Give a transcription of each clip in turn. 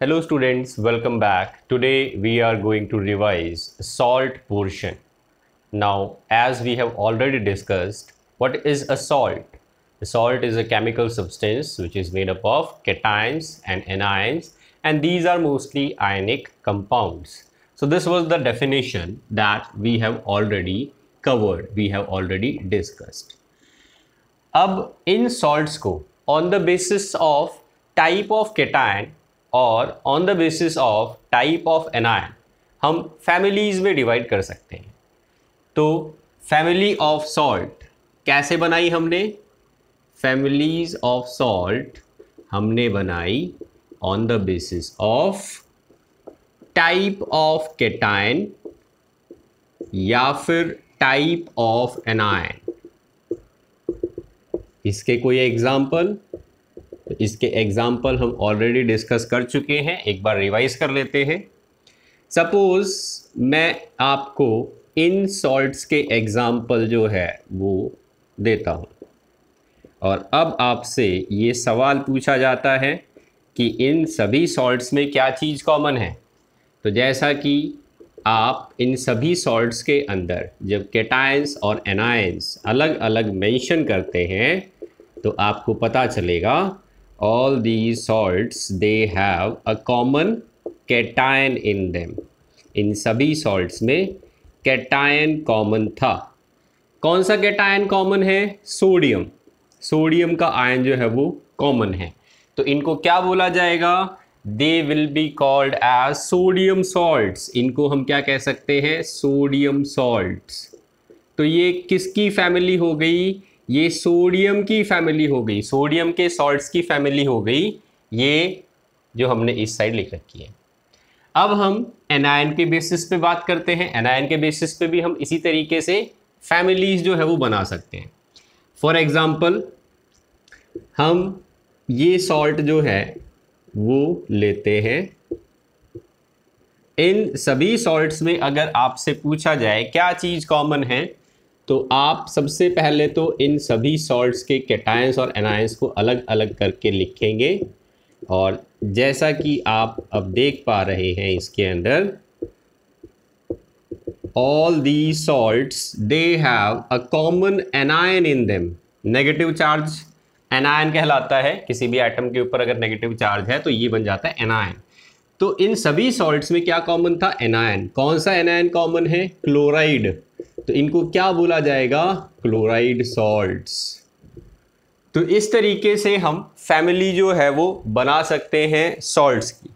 Hello students, welcome back. Today we are going to revise salt portion. Now, as we have already discussed, what is a salt? A salt is a chemical substance which is made up of cations and anions, and these are mostly ionic compounds. So this was the definition that we have already covered, we have already discussed. अब इन salts को on the basis of type of cation और on the basis of type of anion हम families में divide कर सकते हैं। तो फैमिली ऑफ सॉल्ट कैसे बनाई हमने? फैमिलीज ऑफ सॉल्ट हमने बनाई on the basis of type of cation या फिर टाइप ऑफ एनायन। इसके कोई एग्जाम्पल? इसके एग्जाम्पल हम ऑलरेडी डिस्कस कर चुके हैं, एक बार रिवाइज कर लेते हैं। सपोज मैं आपको इन सॉल्ट्स के एग्जाम्पल जो है वो देता हूँ और अब आपसे ये सवाल पूछा जाता है कि इन सभी सॉल्ट्स में क्या चीज़ कॉमन है। तो जैसा कि आप इन सभी सॉल्ट्स के अंदर जब केटायंस और एनायंस अलग अलग मेंशन करते हैं तो आपको पता चलेगा all these salts they have a common cation in them. इन सभी सॉल्ट्स में केटायन कॉमन था। कौन सा केटायन कॉमन है? सोडियम। सोडियम का आयन जो है वो कॉमन है। तो इनको क्या बोला जाएगा? They will be called as sodium salts. इनको हम क्या कह सकते हैं? Sodium salts. तो ये किसकी फैमिली हो गई? ये सोडियम की फैमिली हो गई, सोडियम के सॉल्ट्स की फैमिली हो गई, ये जो हमने इस साइड लिख रखी है। अब हम एनायन के बेसिस पे बात करते हैं। एनायन के बेसिस पे भी हम इसी तरीके से फैमिलीज जो है वो बना सकते हैं। फॉर एग्जाम्पल हम ये सॉल्ट जो है वो लेते हैं। इन सभी सॉल्ट्स में अगर आपसे पूछा जाए क्या चीज़ कॉमन है, तो आप सबसे पहले तो इन सभी सॉल्ट्स के केटायंस और एनायंस को अलग अलग करके लिखेंगे और जैसा कि आप अब देख पा रहे हैं इसके अंदर all the salts they have a common anion in them. Negative charge anion कहलाता है। किसी भी एटम के ऊपर अगर नेगेटिव चार्ज है तो ये बन जाता है एनायन। तो इन सभी सॉल्ट्स में क्या कॉमन था? एनायन। कौन सा एनायन कॉमन है? क्लोराइड। तो इनको क्या बोला जाएगा? Chloride salts. तो इस तरीके से हम फैमिली जो है वो बना सकते हैं सॉल्ट्स की।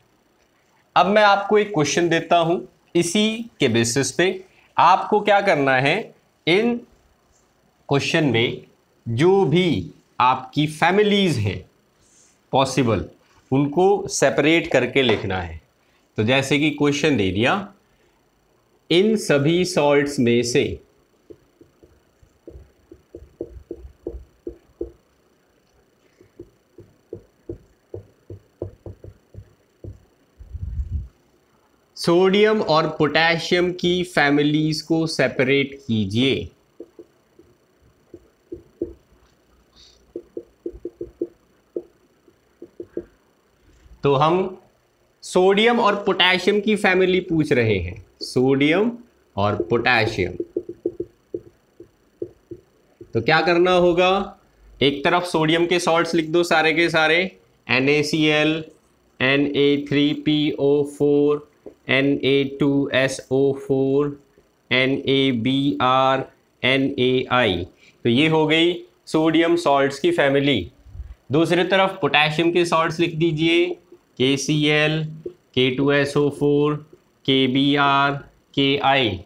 अब मैं आपको एक क्वेश्चन देता हूं, इसी के बेसिस पे आपको क्या करना है, इन क्वेश्चन में जो भी आपकी फैमिलीज हैं पॉसिबल उनको सेपरेट करके लिखना है। तो जैसे कि क्वेश्चन दे दिया, इन सभी सॉल्ट्स में से सोडियम और पोटेशियम की फैमिलीज को सेपरेट कीजिए। तो हम सोडियम और पोटेशियम की फैमिली पूछ रहे हैं, सोडियम और पोटेशियम। तो क्या करना होगा? एक तरफ सोडियम के सॉल्ट्स लिख दो सारे के सारे, NaCl, Na3PO4, Na2SO4, NaBr, NaI। तो ये हो गई सोडियम सॉल्ट्स की फैमिली। दूसरी तरफ पोटेशियम के सॉल्ट्स लिख दीजिए, KCl, K2SO4, KBr, Ki।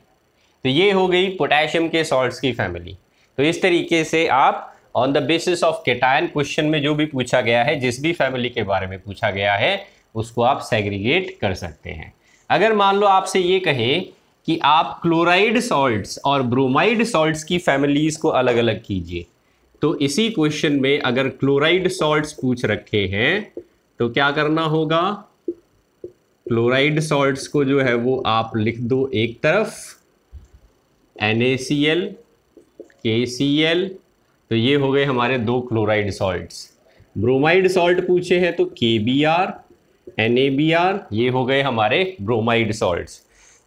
तो ये हो गई पोटेशियम के सॉल्ट्स की फैमिली। तो इस तरीके से आप on the basis of cation question में जो भी पूछा गया है, जिस भी फैमिली के बारे में पूछा गया है, उसको आप सेग्रीगेट कर सकते हैं। अगर मान लो आपसे ये कहे कि आप क्लोराइड सॉल्ट्स और ब्रोमाइड सॉल्ट्स की फैमिलीज को अलग अलग कीजिए, तो इसी क्वेश्चन में अगर क्लोराइड सॉल्ट्स पूछ रखे हैं तो क्या करना होगा? क्लोराइड सॉल्ट्स को जो है वो आप लिख दो एक तरफ, NaCl, KCl। तो ये हो गए हमारे दो क्लोराइड सॉल्ट्स। ब्रोमाइड सॉल्ट पूछे हैं तो KBr, NaBr, ये हो गए हमारे ब्रोमाइड सॉल्ट्स।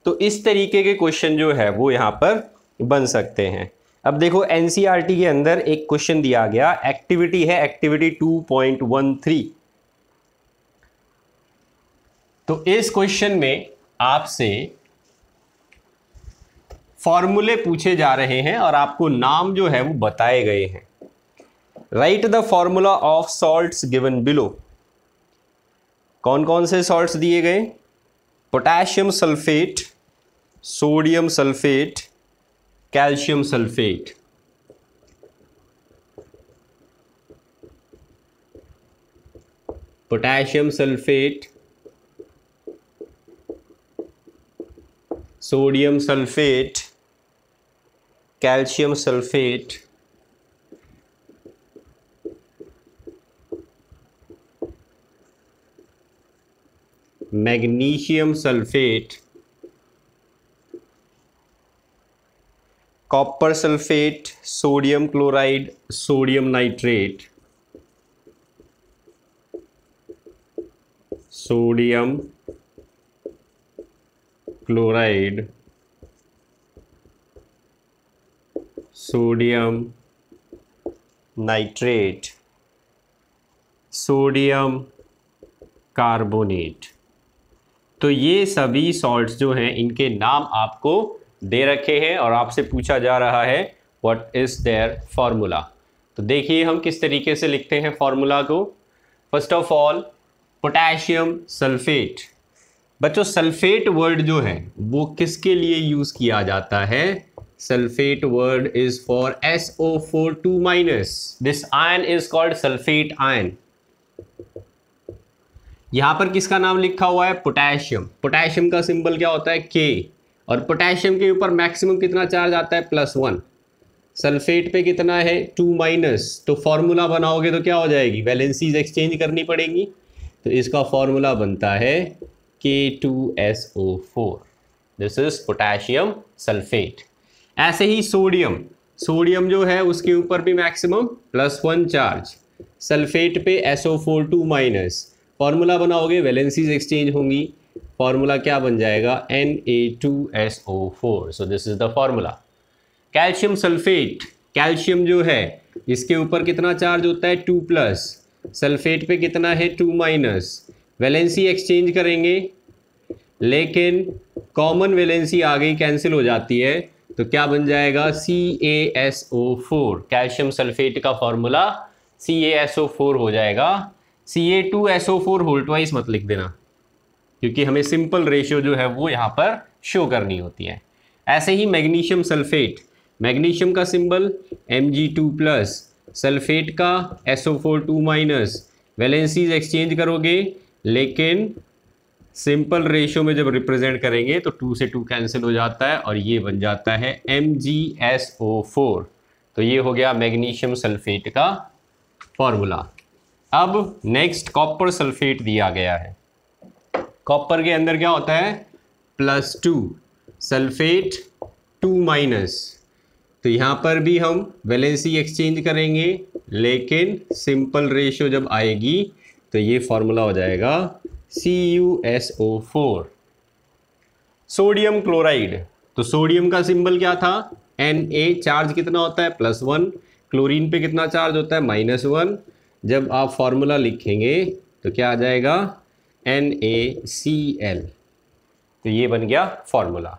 तो इस तरीके के क्वेश्चन जो है वो यहाँ पर बन सकते हैं। अब देखो NCERT के अंदर एक क्वेश्चन दिया गया, एक्टिविटी है एक्टिविटी 2.13। तो इस क्वेश्चन में आपसे फॉर्मूले पूछे जा रहे हैं और आपको नाम जो है वो बताए गए हैं। Right the formula of salts given below. कौन कौन से सॉल्ट्स दिए गए? Potassium sulphate, sodium sulphate, calcium sulphate. Potassium sulphate, sodium sulphate, calcium sulphate, magnesium sulphate, copper sulphate, sodium chloride, sodium nitrate, sodium chloride, sodium nitrate, sodium carbonate. तो ये सभी salts जो हैं इनके नाम आपको दे रखे हैं और आपसे पूछा जा रहा है व्हाट इज देयर फॉर्मूला। तो देखिए हम किस तरीके से लिखते हैं फॉर्मूला को। First of all potassium sulphate. बच्चों सल्फेट वर्ड जो है वो किसके लिए यूज किया जाता है? Sulphate word is for SO4 2-। This ion is called sulphate ion. यहां पर किसका नाम लिखा हुआ है? पोटेशियम। पोटेशियम का सिंबल क्या होता है? K। और पोटेशियम के ऊपर मैक्सिमम कितना चार्ज आता है? +1। सल्फेट पे कितना है? 2-। तो फॉर्मूला बनाओगे तो क्या हो जाएगी? वैलेंसीज एक्सचेंज करनी पड़ेगी। तो इसका फॉर्मूला बनता है K2SO4। This is potassium sulphate. ऐसे ही सोडियम। सोडियम जो है उसके ऊपर भी मैक्सिमम +1 चार्ज। सल्फेट पे SO4 2-। फॉर्मूला बनाओगे वैलेंसीज एक्सचेंज होंगी। फॉर्मूला क्या बन जाएगा? Na2SO4। So this is the formula. Calcium sulphate. Calcium जो है इसके ऊपर कितना चार्ज होता है? 2+। सल्फेट पे कितना है? 2-। वैलेंसी एक्सचेंज करेंगे लेकिन कॉमन वैलेंसी आ गई, कैंसिल हो जाती है, तो क्या बन जाएगा? CaSO4। कैल्शियम सल्फेट का फॉर्मूला CaSO4 हो जाएगा। Ca2SO4 होल ट्वाइस मत लिख देना क्योंकि हमें सिंपल रेशियो जो है वो यहाँ पर शो करनी होती है। ऐसे ही मैग्नीशियम सल्फेट। मैग्नीशियम का सिंबल Mg2+, सल्फेट का SO4 2-। वैलेंसीज एक्सचेंज करोगे लेकिन सिंपल रेशियो में जब रिप्रेजेंट करेंगे तो 2 से 2 कैंसिल हो जाता है और ये बन जाता है MgSO4। तो ये हो गया मैग्नीशियम सल्फेट का फॉर्मूला। अब नेक्स्ट कॉपर सल्फेट दिया गया है। कॉपर के अंदर क्या होता है? +2, सल्फेट 2-। तो यहाँ पर भी हम वैलेंसी एक्सचेंज करेंगे लेकिन सिंपल रेशियो जब आएगी तो ये फॉर्मूला हो जाएगा CuSO4। Sodium chloride. तो सोडियम का सिंबल क्या था? Na। चार्ज कितना होता है? +1। क्लोरीन पे कितना चार्ज होता है? -1। जब आप फॉर्मूला लिखेंगे तो क्या आ जाएगा? NaCl। तो ये बन गया फॉर्मूला।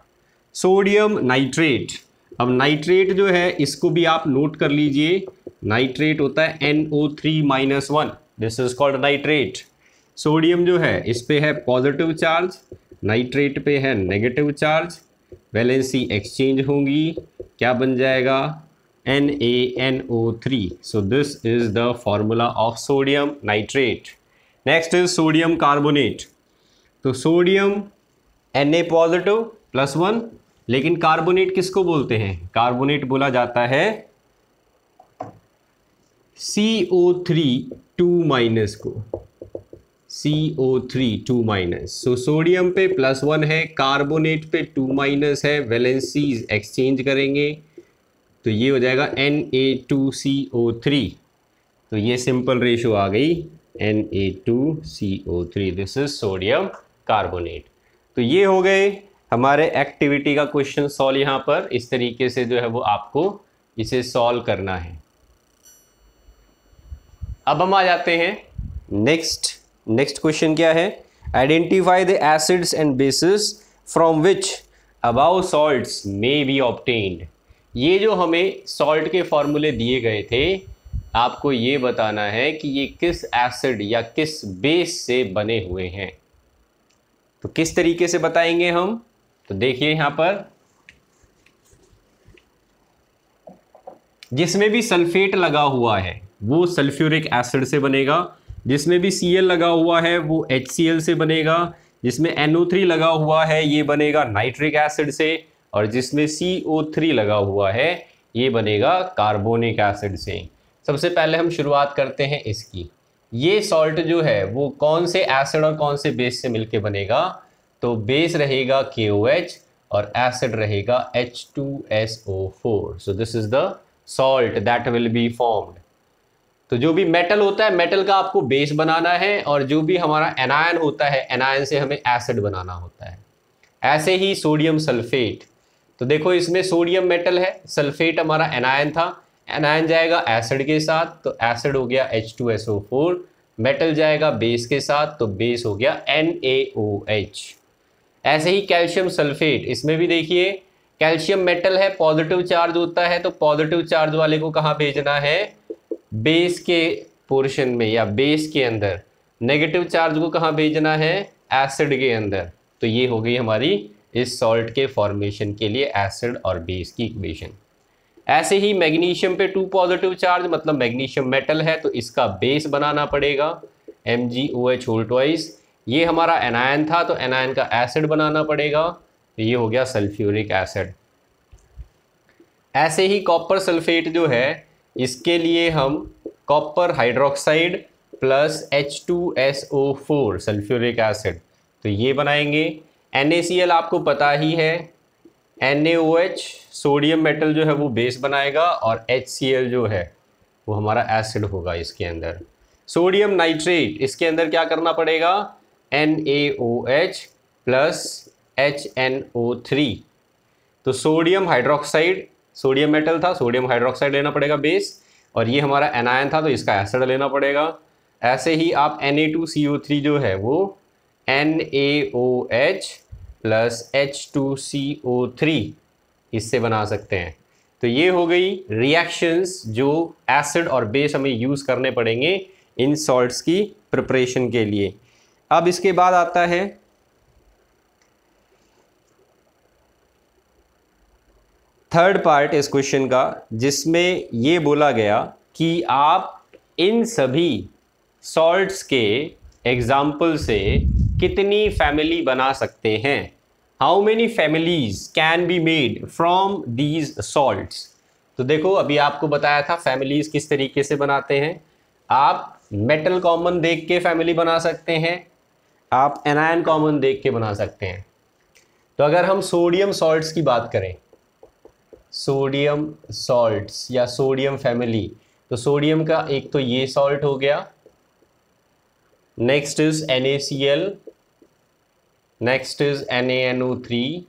Sodium nitrate. अब नाइट्रेट जो है इसको भी आप नोट कर लीजिए। नाइट्रेट होता है NO3-1। This is called nitrate. Sodium जो है इस पे है पॉजिटिव चार्ज, नाइट्रेट पे है नेगेटिव चार्ज। वैलेंसी एक्सचेंज होंगी, क्या बन जाएगा? NaNO3। So this is the formula of sodium nitrate. Next is sodium carbonate. तो सोडियम Na पॉजिटिव +1, लेकिन कार्बोनेट किसको बोलते हैं? कार्बोनेट बोला जाता है CO3 2- को। CO3 2-। सो सोडियम पे +1 है, कार्बोनेट पे 2- है। वैलेंसीज एक्सचेंज करेंगे तो ये हो जाएगा Na2CO3। तो ये सिंपल रेशियो आ गई Na2CO3, this is sodium carbonate. तो ये हो गए हमारे एक्टिविटी का क्वेश्चन सॉल्व। यहाँ पर इस तरीके से जो है वो आपको इसे सॉल्व करना है। अब हम आ जाते हैं नेक्स्ट क्वेश्चन क्या है, identify the acids and bases from which above salts may be obtained. ये जो हमें सॉल्ट के फॉर्मूले दिए गए थे, आपको ये बताना है कि ये किस एसिड या किस बेस से बने हुए हैं। तो किस तरीके से बताएंगे हम, तो देखिए यहां पर जिसमें भी सल्फेट लगा हुआ है वो सल्फ्यूरिक एसिड से बनेगा, जिसमें भी Cl लगा हुआ है वो HCl से बनेगा, जिसमें NO3 लगा हुआ है ये बनेगा नाइट्रिक एसिड से, और जिसमें CO3 लगा हुआ है ये बनेगा कार्बोनिक एसिड से। सबसे पहले हम शुरुआत करते हैं इसकी। ये सॉल्ट जो है वो कौन से एसिड और कौन से बेस से मिलके बनेगा, तो बेस रहेगा KOH और एसिड रहेगा H2SO4। So this is the salt that will be formed. तो जो भी मेटल होता है, मेटल का आपको बेस बनाना है, और जो भी हमारा एनायन होता है, एनायन से हमें एसिड बनाना होता है। ऐसे ही सोडियम सल्फेट, तो देखो इसमें सोडियम मेटल है, सल्फेट हमारा एनायन था, एनायन जाएगा एसिड के साथ तो एसिड हो गया H2SO4, मेटल जाएगा बेस के साथ तो बेस हो गया NaOH। ऐसे ही कैल्शियम सल्फेट, इसमें भी देखिए कैल्शियम मेटल है, पॉजिटिव चार्ज होता है, तो पॉजिटिव चार्ज वाले को कहाँ भेजना है, बेस के पोर्शन में या बेस के अंदर। नेगेटिव चार्ज को कहाँ भेजना है, एसिड के अंदर। तो ये हो गई हमारी इस सॉल्ट के फॉर्मेशन के लिए एसिड और बेस की इक्वेशन। ऐसे ही मैग्नीशियम पे 2 पॉजिटिव चार्ज, मतलब मैग्नीशियम मेटल है तो इसका बेस बनाना पड़ेगा MgOH2। ये हमारा एनायन था तो एनायन का एसिड बनाना पड़ेगा, तो ये हो गया सल्फ्यूरिक एसिड। ऐसे ही कॉपर सल्फेट जो है, इसके लिए हम copper hydroxide plus H2SO4 sulphuric acid, तो ये बनाएंगे। NaCl आपको पता ही है, NaOH सोडियम मेटल जो है वो बेस बनाएगा, और HCl जो है वो हमारा एसिड होगा इसके अंदर। सोडियम नाइट्रेट, इसके अंदर क्या करना पड़ेगा, NaOH प्लस HNO3। तो सोडियम हाइड्रोक्साइड, सोडियम मेटल था, सोडियम हाइड्रोक्साइड लेना पड़ेगा बेस, और ये हमारा एनायन था तो इसका एसिड लेना पड़ेगा। ऐसे ही आप Na2CO3 जो है वो NaOH प्लस H2CO3 इससे बना सकते हैं। तो ये हो गई रिएक्शंस जो एसिड और बेस हमें यूज़ करने पड़ेंगे इन सॉल्ट्स की प्रिपरेशन के लिए। अब इसके बाद आता है थर्ड पार्ट इस क्वेश्चन का, जिसमें ये बोला गया कि आप इन सभी सॉल्ट्स के एग्जाम्पल से कितनी फैमिली बना सकते हैं, how many families can be made from these salts. तो देखो अभी आपको बताया था फैमिलीज किस तरीके से बनाते हैं। आप मेटल कॉमन देख के फैमिली बना सकते हैं, आप एनायन कॉमन देख के बना सकते हैं। तो अगर हम सोडियम सॉल्ट्स की बात करें, सोडियम सॉल्ट्स या सोडियम फैमिली, तो सोडियम का एक तो ये सॉल्ट हो गया, next is NaCl, next is NaNO3,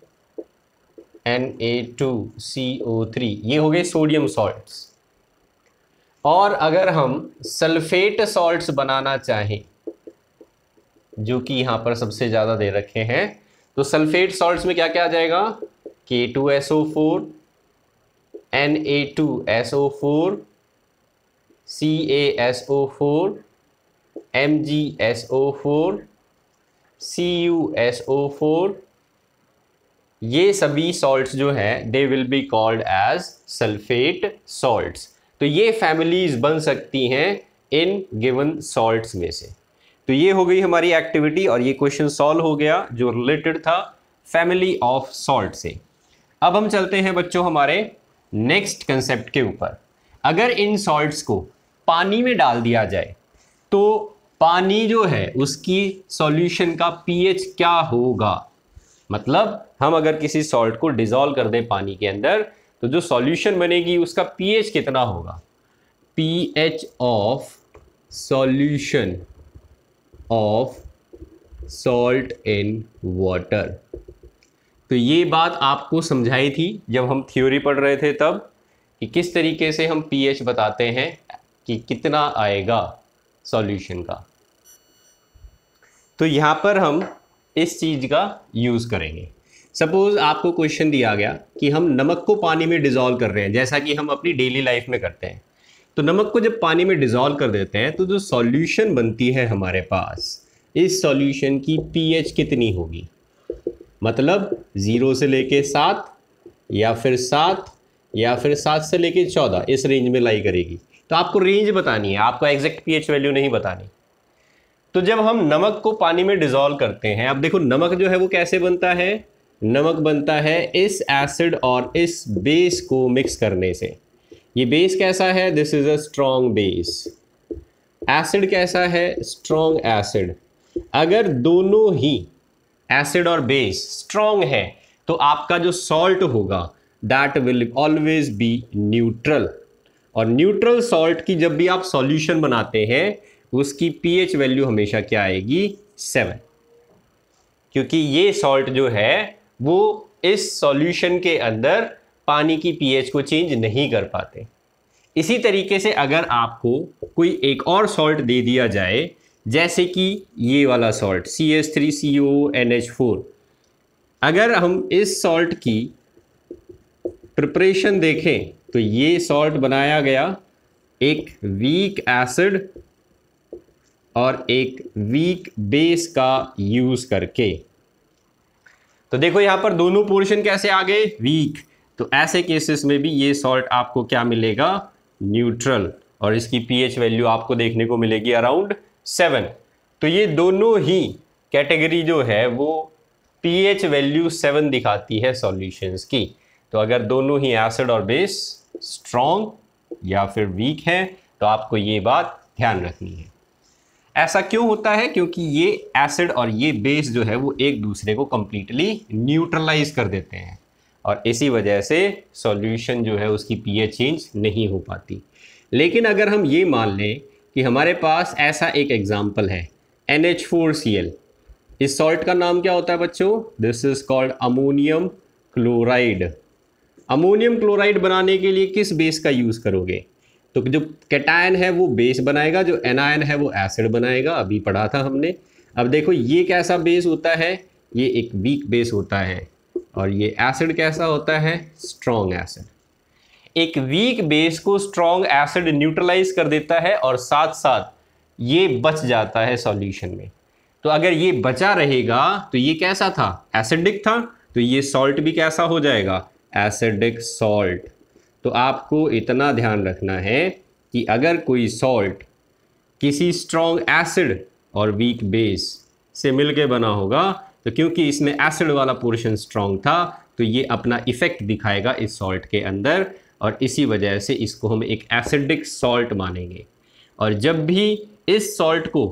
Na2CO3, ये हो गए सोडियम सॉल्ट्स। और अगर हम सल्फेट सॉल्ट्स बनाना चाहें, जो कि यहां पर सबसे ज़्यादा दे रखे हैं, तो सल्फेट सॉल्ट्स में क्या क्या आ जाएगा, K2SO4, Na2SO4, CaSO4, MgSO4, CuSO4, ये सभी सॉल्ट्स जो हैं they will be called as sulphate salts. तो ये फैमिलीज बन सकती हैं इन गिवन सॉल्ट्स में से। तो ये हो गई हमारी एक्टिविटी और ये क्वेश्चन सॉल्व हो गया जो रिलेटेड था फैमिली ऑफ सॉल्ट से। अब हम चलते हैं बच्चों हमारे नेक्स्ट कंसेप्ट के ऊपर। अगर इन सॉल्ट्स को पानी में डाल दिया जाए तो पानी जो है उसकी सॉल्यूशन का पीएच क्या होगा। मतलब हम अगर किसी सॉल्ट को डिसॉल्व कर दें पानी के अंदर तो जो सॉल्यूशन बनेगी उसका पीएच कितना होगा। PH of solution of salt in water. तो ये बात आपको समझाई थी जब हम थ्योरी पढ़ रहे थे तब, कि किस तरीके से हम pH बताते हैं कि कितना आएगा सॉल्यूशन का। तो यहाँ पर हम इस चीज़ का यूज़ करेंगे। सपोज आपको क्वेश्चन दिया गया कि हम नमक को पानी में डिज़ोल्व कर रहे हैं, जैसा कि हम अपनी डेली लाइफ में करते हैं। तो नमक को जब पानी में डिज़ोल्व कर देते हैं तो जो सॉल्यूशन बनती है हमारे पास, इस सॉल्यूशन की pH कितनी होगी, मतलब 0 से लेके 7 या फिर 7 या फिर 7 से लेके 14, इस रेंज में लाई करेगी। तो आपको रेंज बतानी है, आपको एग्जैक्ट pH वैल्यू नहीं बतानी। तो जब हम नमक को पानी में डिज़ोल्व करते हैं, अब देखो नमक जो है वो कैसे बनता है, नमक बनता है इस एसिड और इस बेस को मिक्स करने से। ये बेस कैसा है, this is a strong base. Acid कैसा है, स्ट्रॉन्ग एसिड। अगर दोनों ही एसिड और बेस स्ट्रॉन्ग है तो आपका जो सॉल्ट होगा that will always be neutral. और न्यूट्रल सॉल्ट की जब भी आप सॉल्यूशन बनाते हैं उसकी pH वैल्यू हमेशा क्या आएगी, 7, क्योंकि ये सॉल्ट जो है वो इस सॉल्यूशन के अंदर पानी की pH को चेंज नहीं कर पाते। इसी तरीके से अगर आपको कोई एक और सॉल्ट दे दिया जाए, जैसे कि ये वाला सॉल्ट CH3CONH4, अगर हम इस सॉल्ट की प्रिपरेशन देखें तो ये सॉल्ट बनाया गया एक वीक एसिड और एक वीक बेस का यूज करके। तो देखो यहां पर दोनों पोर्शन कैसे आ गए, वीक। तो ऐसे केसेस में भी ये सॉल्ट आपको क्या मिलेगा, न्यूट्रल, और इसकी pH वैल्यू आपको देखने को मिलेगी अराउंड 7। तो ये दोनों ही कैटेगरी जो है वो pH वैल्यू 7 दिखाती है सॉल्यूशंस की। तो अगर दोनों ही एसिड और बेस स्ट्रॉन्ग या फिर वीक है तो आपको ये बात ध्यान रखनी है। ऐसा क्यों होता है, क्योंकि ये एसिड और ये बेस जो है वो एक दूसरे को कंप्लीटली न्यूट्रलाइज कर देते हैं और इसी वजह से सॉल्यूशन जो है उसकी pH चेंज नहीं हो पाती। लेकिन अगर हम ये मान लें कि हमारे पास ऐसा एक एग्जाम्पल है NH4Cl, इस सॉल्ट का नाम क्या होता है बच्चों, this is called ammonium chloride. Ammonium chloride बनाने के लिए किस बेस का यूज़ करोगे, तो जो कैटायन है वो बेस बनाएगा, जो एनायन है वो एसिड बनाएगा, अभी पढ़ा था हमने। अब देखो ये कैसा बेस होता है, ये एक वीक बेस होता है, और ये एसिड कैसा होता है, स्ट्रॉन्ग एसिड। एक वीक बेस को स्ट्रॉन्ग एसिड न्यूट्रलाइज कर देता है और साथ साथ ये बच जाता है सॉल्यूशन में। तो अगर ये बचा रहेगा तो ये कैसा था, एसिडिक था, तो ये सॉल्ट भी कैसा हो जाएगा, एसिडिक सॉल्ट। तो आपको इतना ध्यान रखना है कि अगर कोई सॉल्ट किसी स्ट्रॉन्ग एसिड और वीक बेस से मिलके बना होगा तो क्योंकि इसमें एसिड वाला पोर्शन स्ट्रॉन्ग था तो ये अपना इफेक्ट दिखाएगा इस सॉल्ट के अंदर, और इसी वजह से इसको हम एक एसिडिक सॉल्ट मानेंगे। और जब भी इस सॉल्ट को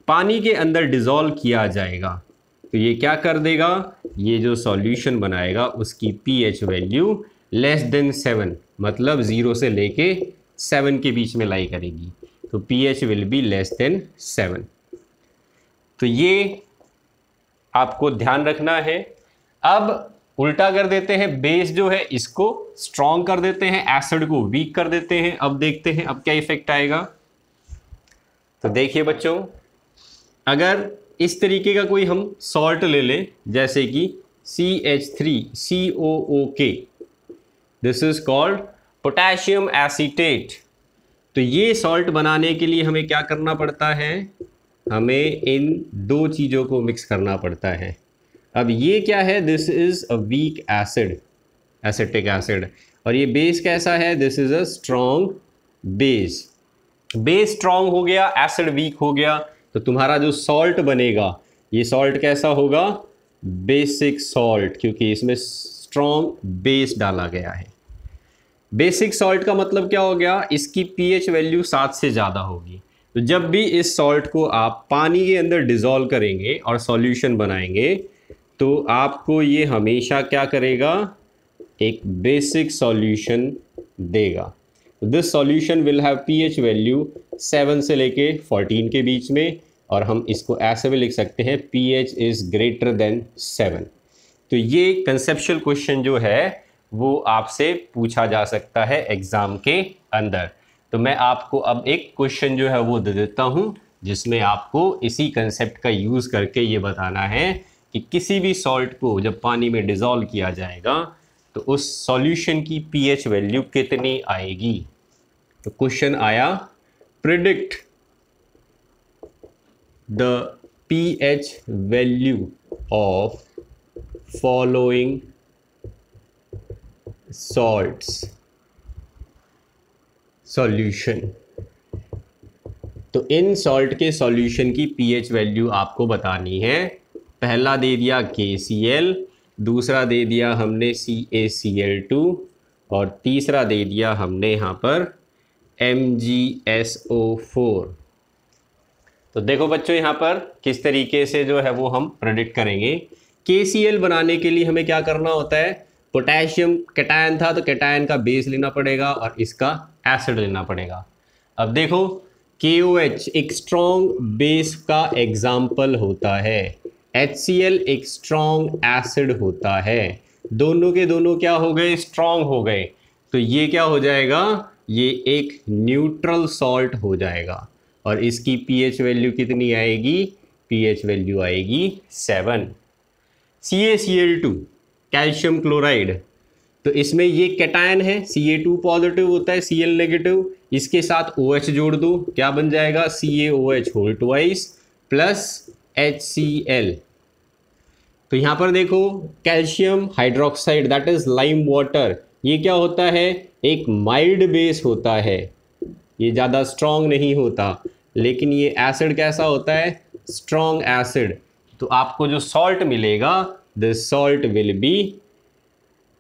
पानी के अंदर डिज़ोल्व किया जाएगा तो ये क्या कर देगा, ये जो सॉल्यूशन बनाएगा उसकी pH वैल्यू लेस देन 7, मतलब 0 से लेके 7 के बीच में लाई करेगी। तो pH will be less than 7। तो ये आपको ध्यान रखना है। अब उल्टा कर देते हैं, बेस जो है इसको स्ट्रॉन्ग कर देते हैं, एसिड को वीक कर देते हैं। अब देखते हैं अब क्या इफेक्ट आएगा। तो देखिए बच्चों, अगर इस तरीके का कोई हम सॉल्ट ले लें जैसे कि CH3COOK, this is called potassium acetate. तो ये सॉल्ट बनाने के लिए हमें क्या करना पड़ता है, हमें इन दो चीज़ों को मिक्स करना पड़ता है। अब ये क्या है, this is a weak acid, acetic acid, और ये बेस कैसा है, this is a strong base. Base strong हो गया, एसिड वीक हो गया, तो तुम्हारा जो सॉल्ट बनेगा ये सॉल्ट कैसा होगा, बेसिक सॉल्ट, क्योंकि इसमें स्ट्रॉन्ग बेस डाला गया है। बेसिक सॉल्ट का मतलब क्या हो गया, इसकी pH वैल्यू 7 से ज़्यादा होगी। तो जब भी इस सॉल्ट को आप पानी के अंदर डिज़ोल्व करेंगे और सॉल्यूशन बनाएंगे तो आपको ये हमेशा क्या करेगा, एक बेसिक सॉल्यूशन देगा। This solution will have pH value 7 से लेके 14 के बीच में, और हम इसको ऐसे भी लिख सकते हैं pH इज़ ग्रेटर देन 7। तो ये कंसेप्चुअल क्वेश्चन जो है वो आपसे पूछा जा सकता है एग्ज़ाम के अंदर। तो मैं आपको अब एक क्वेश्चन जो है वो दे देता हूँ, जिसमें आपको इसी कंसेप्ट का यूज़ करके ये बताना है कि किसी भी सॉल्ट को जब पानी में डिज़ोल्व किया जाएगा तो उस सॉल्यूशन की pH वैल्यू कितनी आएगी। तो क्वेश्चन आया, predict the pH value of following salts solution. तो इन सॉल्ट के सॉल्यूशन की pH वैल्यू आपको बतानी है। पहला दे दिया KCl, दूसरा दे दिया हमने CaCl2 और तीसरा दे दिया हमने यहाँ पर MgSO4। तो देखो बच्चों यहाँ पर किस तरीके से जो है वो हम प्रेडिक्ट करेंगे। KCl बनाने के लिए हमें क्या करना होता है, पोटेशियम कैटायन था तो कैटायन का बेस लेना पड़ेगा और इसका एसिड लेना पड़ेगा। अब देखो KOH एक स्ट्रॉन्ग बेस का एग्जाम्पल होता है, HCl एक स्ट्रॉन्ग एसिड होता है, दोनों के दोनों क्या हो गए, स्ट्रॉन्ग हो गए। तो ये क्या हो जाएगा, ये एक न्यूट्रल सॉल्ट हो जाएगा और इसकी pH वैल्यू कितनी आएगी, pH वैल्यू आएगी 7। CaCl2 कैल्शियम क्लोराइड, तो इसमें ये कैटायन है, Ca2 पॉजिटिव होता है, Cl नेगेटिव, इसके साथ OH जोड़ दो, क्या बन जाएगा, CaOH whole twice plus HCl। तो यहाँ पर देखो calcium hydroxide that is lime water, ये क्या होता है, एक माइल्ड बेस होता है, ये ज़्यादा स्ट्रॉन्ग नहीं होता, लेकिन ये एसिड कैसा होता है, स्ट्रॉन्ग एसिड। तो आपको जो सॉल्ट मिलेगा, this salt will be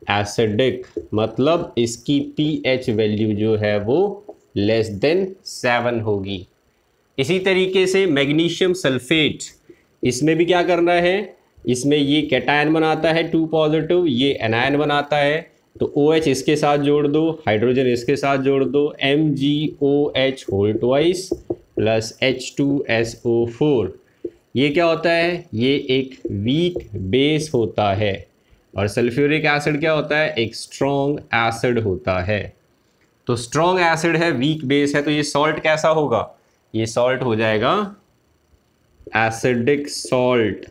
acidic, मतलब इसकी pH वैल्यू जो है वो लेस देन 7 होगी। इसी तरीके से मैग्नीशियम सल्फेट, इसमें भी क्या करना है, इसमें ये कैटायन बनाता है 2 पॉजिटिव, ये एनायन बनाता है, तो OH इसके साथ जोड़ दो, हाइड्रोजन इसके साथ जोड़ दो, MgOH whole twice plus H2SO4। ये क्या होता है, ये एक वीक बेस होता है और सल्फ्यूरिक एसिड क्या होता है, एक स्ट्रॉन्ग एसिड होता है। तो स्ट्रॉन्ग एसिड है, वीक बेस है, तो ये सॉल्ट कैसा होगा, ये सॉल्ट हो जाएगा एसिडिक सॉल्ट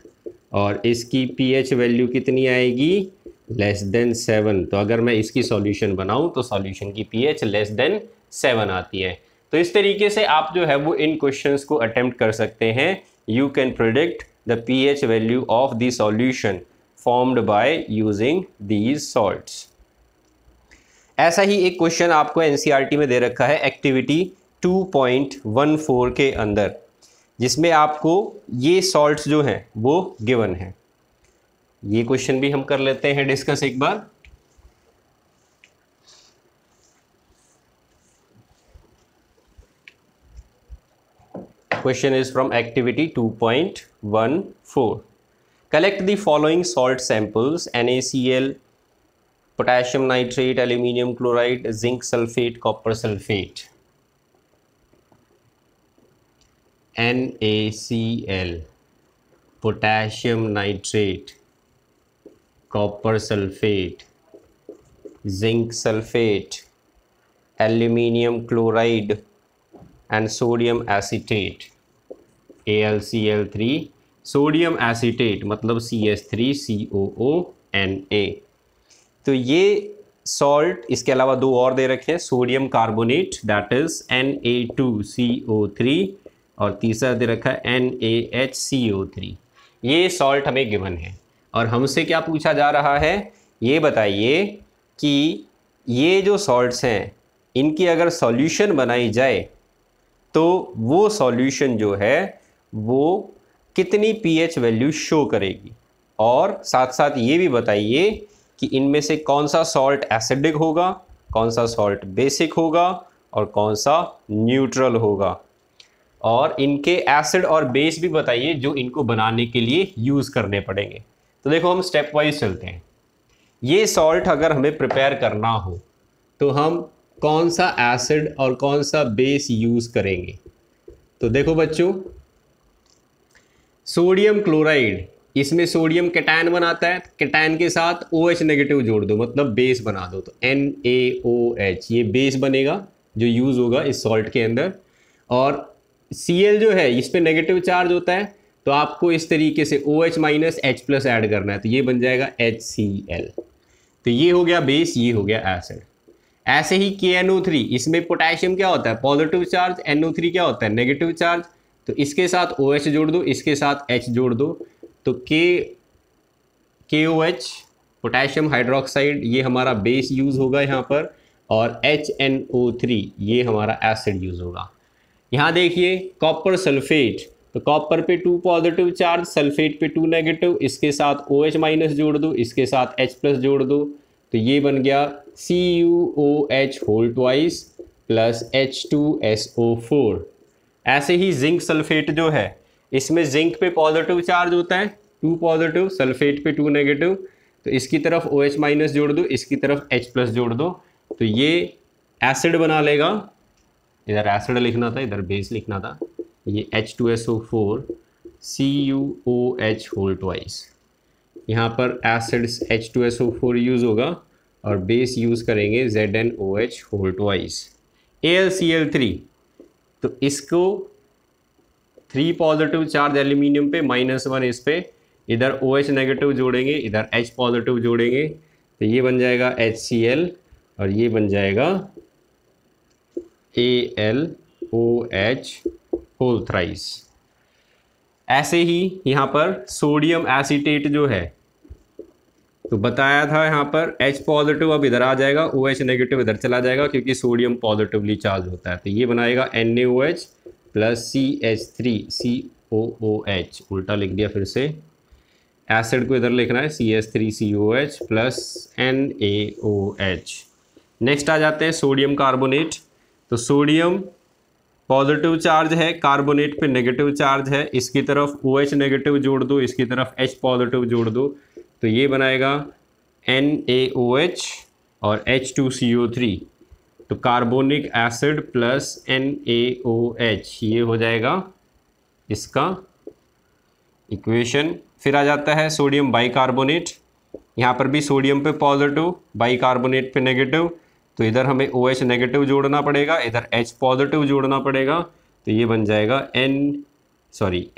और इसकी pH वैल्यू कितनी आएगी, लेस देन 7। तो अगर मैं इसकी सॉल्यूशन बनाऊं तो सॉल्यूशन की pH लेस देन 7 आती है। तो इस तरीके से आप जो है वो इन क्वेश्चंस को अटेम्प्ट कर सकते हैं। You can predict the pH value of the solution formed by using these salts. ऐसा ही एक क्वेश्चन आपको एनसीईआरटी में दे रखा है एक्टिविटी 2.14 के अंदर, जिसमें आपको ये सॉल्ट्स जो हैं वो गिवन है। ये क्वेश्चन भी हम कर लेते हैं डिस्कस एक बार। Question is from activity 2.14. Collect the following salt samples: NaCl, potassium nitrate, aluminium chloride, zinc sulfate, copper sulfate. NaCl, potassium nitrate, copper sulfate, zinc sulfate, aluminium chloride and sodium acetate, AlCl3, sodium acetate मतलब CH3COONA। तो ये salt, इसके अलावा दो और दे रखे हैं, sodium carbonate that is Na2CO3 और तीसरा दे रखा है NaHCO3। ये सॉल्ट हमें गिवन है और हमसे क्या पूछा जा रहा है, ये बताइए कि ये जो सॉल्ट्स हैं इनकी अगर सॉल्यूशन बनाई जाए तो वो सॉल्यूशन जो है वो कितनी pH वैल्यू शो करेगी, और साथ साथ ये भी बताइए कि इनमें से कौन सा सॉल्ट एसिडिक होगा, कौन सा सॉल्ट बेसिक होगा और कौन सा न्यूट्रल होगा, और इनके एसिड और बेस भी बताइए जो इनको बनाने के लिए यूज़ करने पड़ेंगे। तो देखो हम स्टेप वाइज चलते हैं। ये सॉल्ट अगर हमें प्रिपेयर करना हो तो हम कौन सा एसिड और कौन सा बेस यूज़ करेंगे। तो देखो बच्चों, सोडियम क्लोराइड, इसमें सोडियम कैटायन बनाता है, कैटायन के साथ OH नेगेटिव जोड़ दो, मतलब बेस बना दो, तो NaOH ये बेस बनेगा जो यूज़ होगा इस सॉल्ट के अंदर। और Cl जो है इस पे नेगेटिव चार्ज होता है, तो आपको इस तरीके से OH माइनस H+ ऐड करना है, तो ये बन जाएगा HCl। तो ये हो गया बेस, ये हो गया एसिड। ऐसे ही KNO3, इसमें पोटेशियम क्या होता है, पॉजिटिव चार्ज, NO3 क्या होता है, नेगेटिव चार्ज, तो इसके साथ OH जोड़ दो, इसके साथ H जोड़ दो, तो KOH पोटेशियम हाइड्रोक्साइड ये हमारा बेस यूज़ होगा यहाँ पर, और HNO3 ये हमारा एसिड यूज़ होगा। यहाँ देखिए कॉपर सल्फेट, तो कॉपर पे 2 पॉजिटिव चार्ज, सल्फेट पे 2 नेगेटिव, इसके साथ OH माइनस जोड़ दो, इसके साथ H+ जोड़ दो, तो ये बन गया CuOH whole twice plus H2SO4। ऐसे ही जिंक सल्फेट जो है, इसमें जिंक पे पॉजिटिव चार्ज होता है 2 पॉजिटिव, सल्फेट पे 2 नेगेटिव, तो इसकी तरफ OH माइनस जोड़ दो, इसकी तरफ H+ जोड़ दो, तो ये एसिड बना लेगा। इधर एसिड लिखना था, इधर बेस लिखना था, ये H2SO4 CuOH होल ट्वाइस, यहाँ पर एसिड H2SO4 यूज़ होगा और बेस यूज़ करेंगे ZnOH होल ट्वाइस। AlCl3, तो इसको 3 पॉजिटिव चार्ज एल्यूमिनियम पे, -1 इस पे, इधर OH नेगेटिव जोड़ेंगे, इधर H पॉजिटिव जोड़ेंगे, तो ये बन जाएगा HCl और ये बन जाएगा AlOH होल थ्राइस। ऐसे ही यहाँ पर सोडियम एसीटेट जो है, तो बताया था यहाँ पर H पॉजिटिव अब इधर आ जाएगा, OH नेगेटिव इधर चला जाएगा क्योंकि सोडियम पॉजिटिवली चार्ज होता है, तो ये बनाएगा NaOH प्लस CH3COOH, उल्टा लिख दिया फिर से, एसिड को इधर लिखना है CH3COH प्लस NaOH। नेक्स्ट आ जाते हैं सोडियम कार्बोनेट, तो सोडियम पॉजिटिव चार्ज है, कार्बोनेट पे नेगेटिव चार्ज है, इसकी तरफ OH नेगेटिव जोड़ दो, इसकी तरफ H पॉजिटिव जोड़ दो, तो ये बनाएगा NaOH और H2CO3, तो कार्बोनिक एसिड प्लस NaOH, ये हो जाएगा इसका इक्वेशन। फिर आ जाता है सोडियम बाइकार्बोनेट, यहाँ पर भी सोडियम पे पॉजिटिव, बाइकार्बोनेट पे नेगेटिव, तो इधर हमें OH नेगेटिव जोड़ना पड़ेगा, इधर H पॉजिटिव जोड़ना पड़ेगा, तो ये बन जाएगा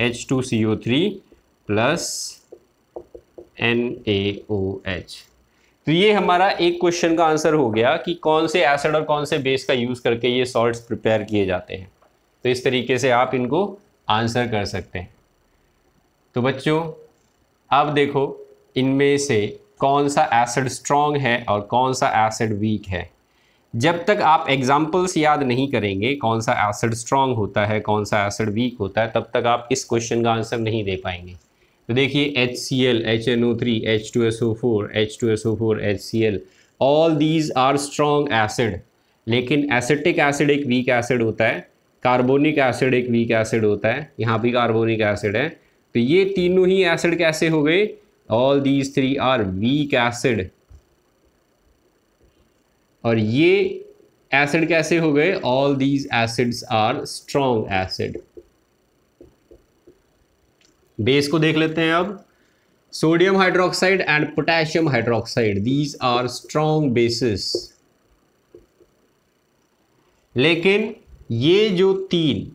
H2CO3 प्लस NaOH। तो ये हमारा एक क्वेश्चन का आंसर हो गया कि कौन से एसिड और कौन से बेस का यूज़ करके ये सॉल्ट्स प्रिपेयर किए जाते हैं। तो इस तरीके से आप इनको आंसर कर सकते हैं। तो बच्चों अब देखो इनमें से कौन सा एसिड स्ट्रॉन्ग है और कौन सा एसिड वीक है। जब तक आप एग्जाम्पल्स याद नहीं करेंगे कौन सा एसिड स्ट्रॉन्ग होता है कौन सा एसिड वीक होता है, तब तक आप इस क्वेश्चन का आंसर नहीं दे पाएंगे। तो देखिए HCl, HNO3, H2SO4, H2SO4, HCl, all these are strong acid. लेकिन एसिटिक एसिड एक वीक एसिड होता है, कार्बोनिक एसिड एक वीक एसिड होता है, यहाँ भी कार्बोनिक एसिड है। तो ये तीनों ही एसिड कैसे हो गए, all these three are weak acid. और ये एसिड कैसे हो गए, all these acids are strong acid. Base को देख लेते हैं अब। Sodium hydroxide and potassium hydroxide, these are strong bases. लेकिन ये जो तीन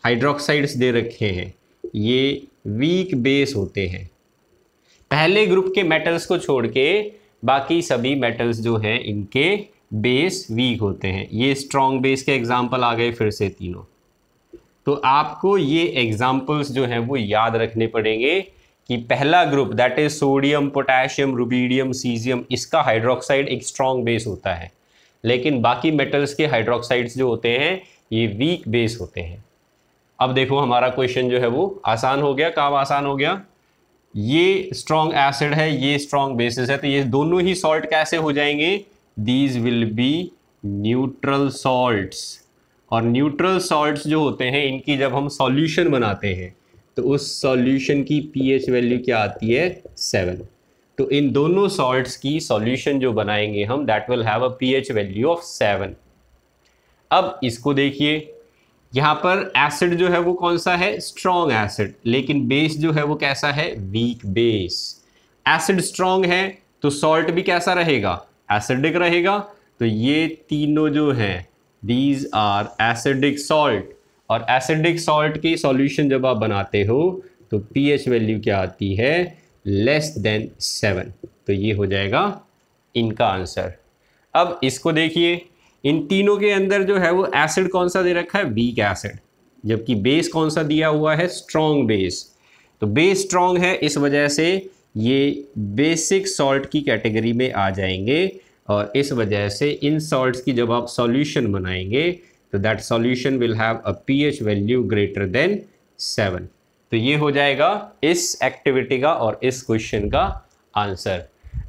हाइड्रोक्साइड्स दे रखे हैं ये वीक बेस होते हैं। पहले ग्रुप के मेटल्स को छोड़ के बाकी सभी मेटल्स जो हैं इनके बेस वीक होते हैं। ये स्ट्रॉन्ग बेस के एग्जाम्पल आ गए फिर से तीनों। तो आपको ये एग्जाम्पल्स जो हैं वो याद रखने पड़ेंगे कि पहला group that is sodium, potassium, rubidium, caesium, इसका हाइड्रोक्साइड एक स्ट्रॉन्ग बेस होता है। लेकिन बाकी मेटल्स के हाइड्रोक्साइड्स जो होते हैं ये वीक बेस होते हैं। अब देखो हमारा क्वेश्चन जो है वो आसान हो गया। कब आसान हो गया, ये स्ट्रॉन्ग एसिड है ये स्ट्रॉन्ग बेसिस है, तो ये दोनों ही सॉल्ट कैसे हो जाएंगे, these will be neutral salts. और न्यूट्रल सॉल्ट्स जो होते हैं इनकी जब हम सॉल्यूशन बनाते हैं तो उस सॉल्यूशन की पीएच वैल्यू क्या आती है, 7। तो इन दोनों सॉल्ट्स की सॉल्यूशन जो बनाएंगे हम that will have a pH value of 7। अब इसको देखिए, यहाँ पर एसिड जो है वो कौन सा है, स्ट्रॉन्ग एसिड, लेकिन बेस जो है वो कैसा है, वीक बेस। एसिड स्ट्रॉन्ग है तो सॉल्ट भी कैसा रहेगा, एसिडिक रहेगा। तो ये तीनों जो हैं दीज आर एसिडिक सॉल्ट, और एसिडिक सॉल्ट की सॉल्यूशन जब आप बनाते हो तो पीएच वैल्यू क्या आती है, लेस देन 7। तो ये हो जाएगा इनका आंसर। अब इसको देखिए, इन तीनों के अंदर जो है वो एसिड कौन सा दे रखा है, वीक एसिड, जबकि बेस कौन सा दिया हुआ है, स्ट्रॉन्ग बेस। तो बेस स्ट्रॉन्ग है, इस वजह से ये बेसिक सॉल्ट की कैटेगरी में आ जाएंगे, और इस वजह से इन सॉल्ट्स की जब आप सॉल्यूशन बनाएंगे तो that solution will have a pH value greater than 7। तो ये हो जाएगा इस एक्टिविटी का और इस क्वेश्चन का आंसर।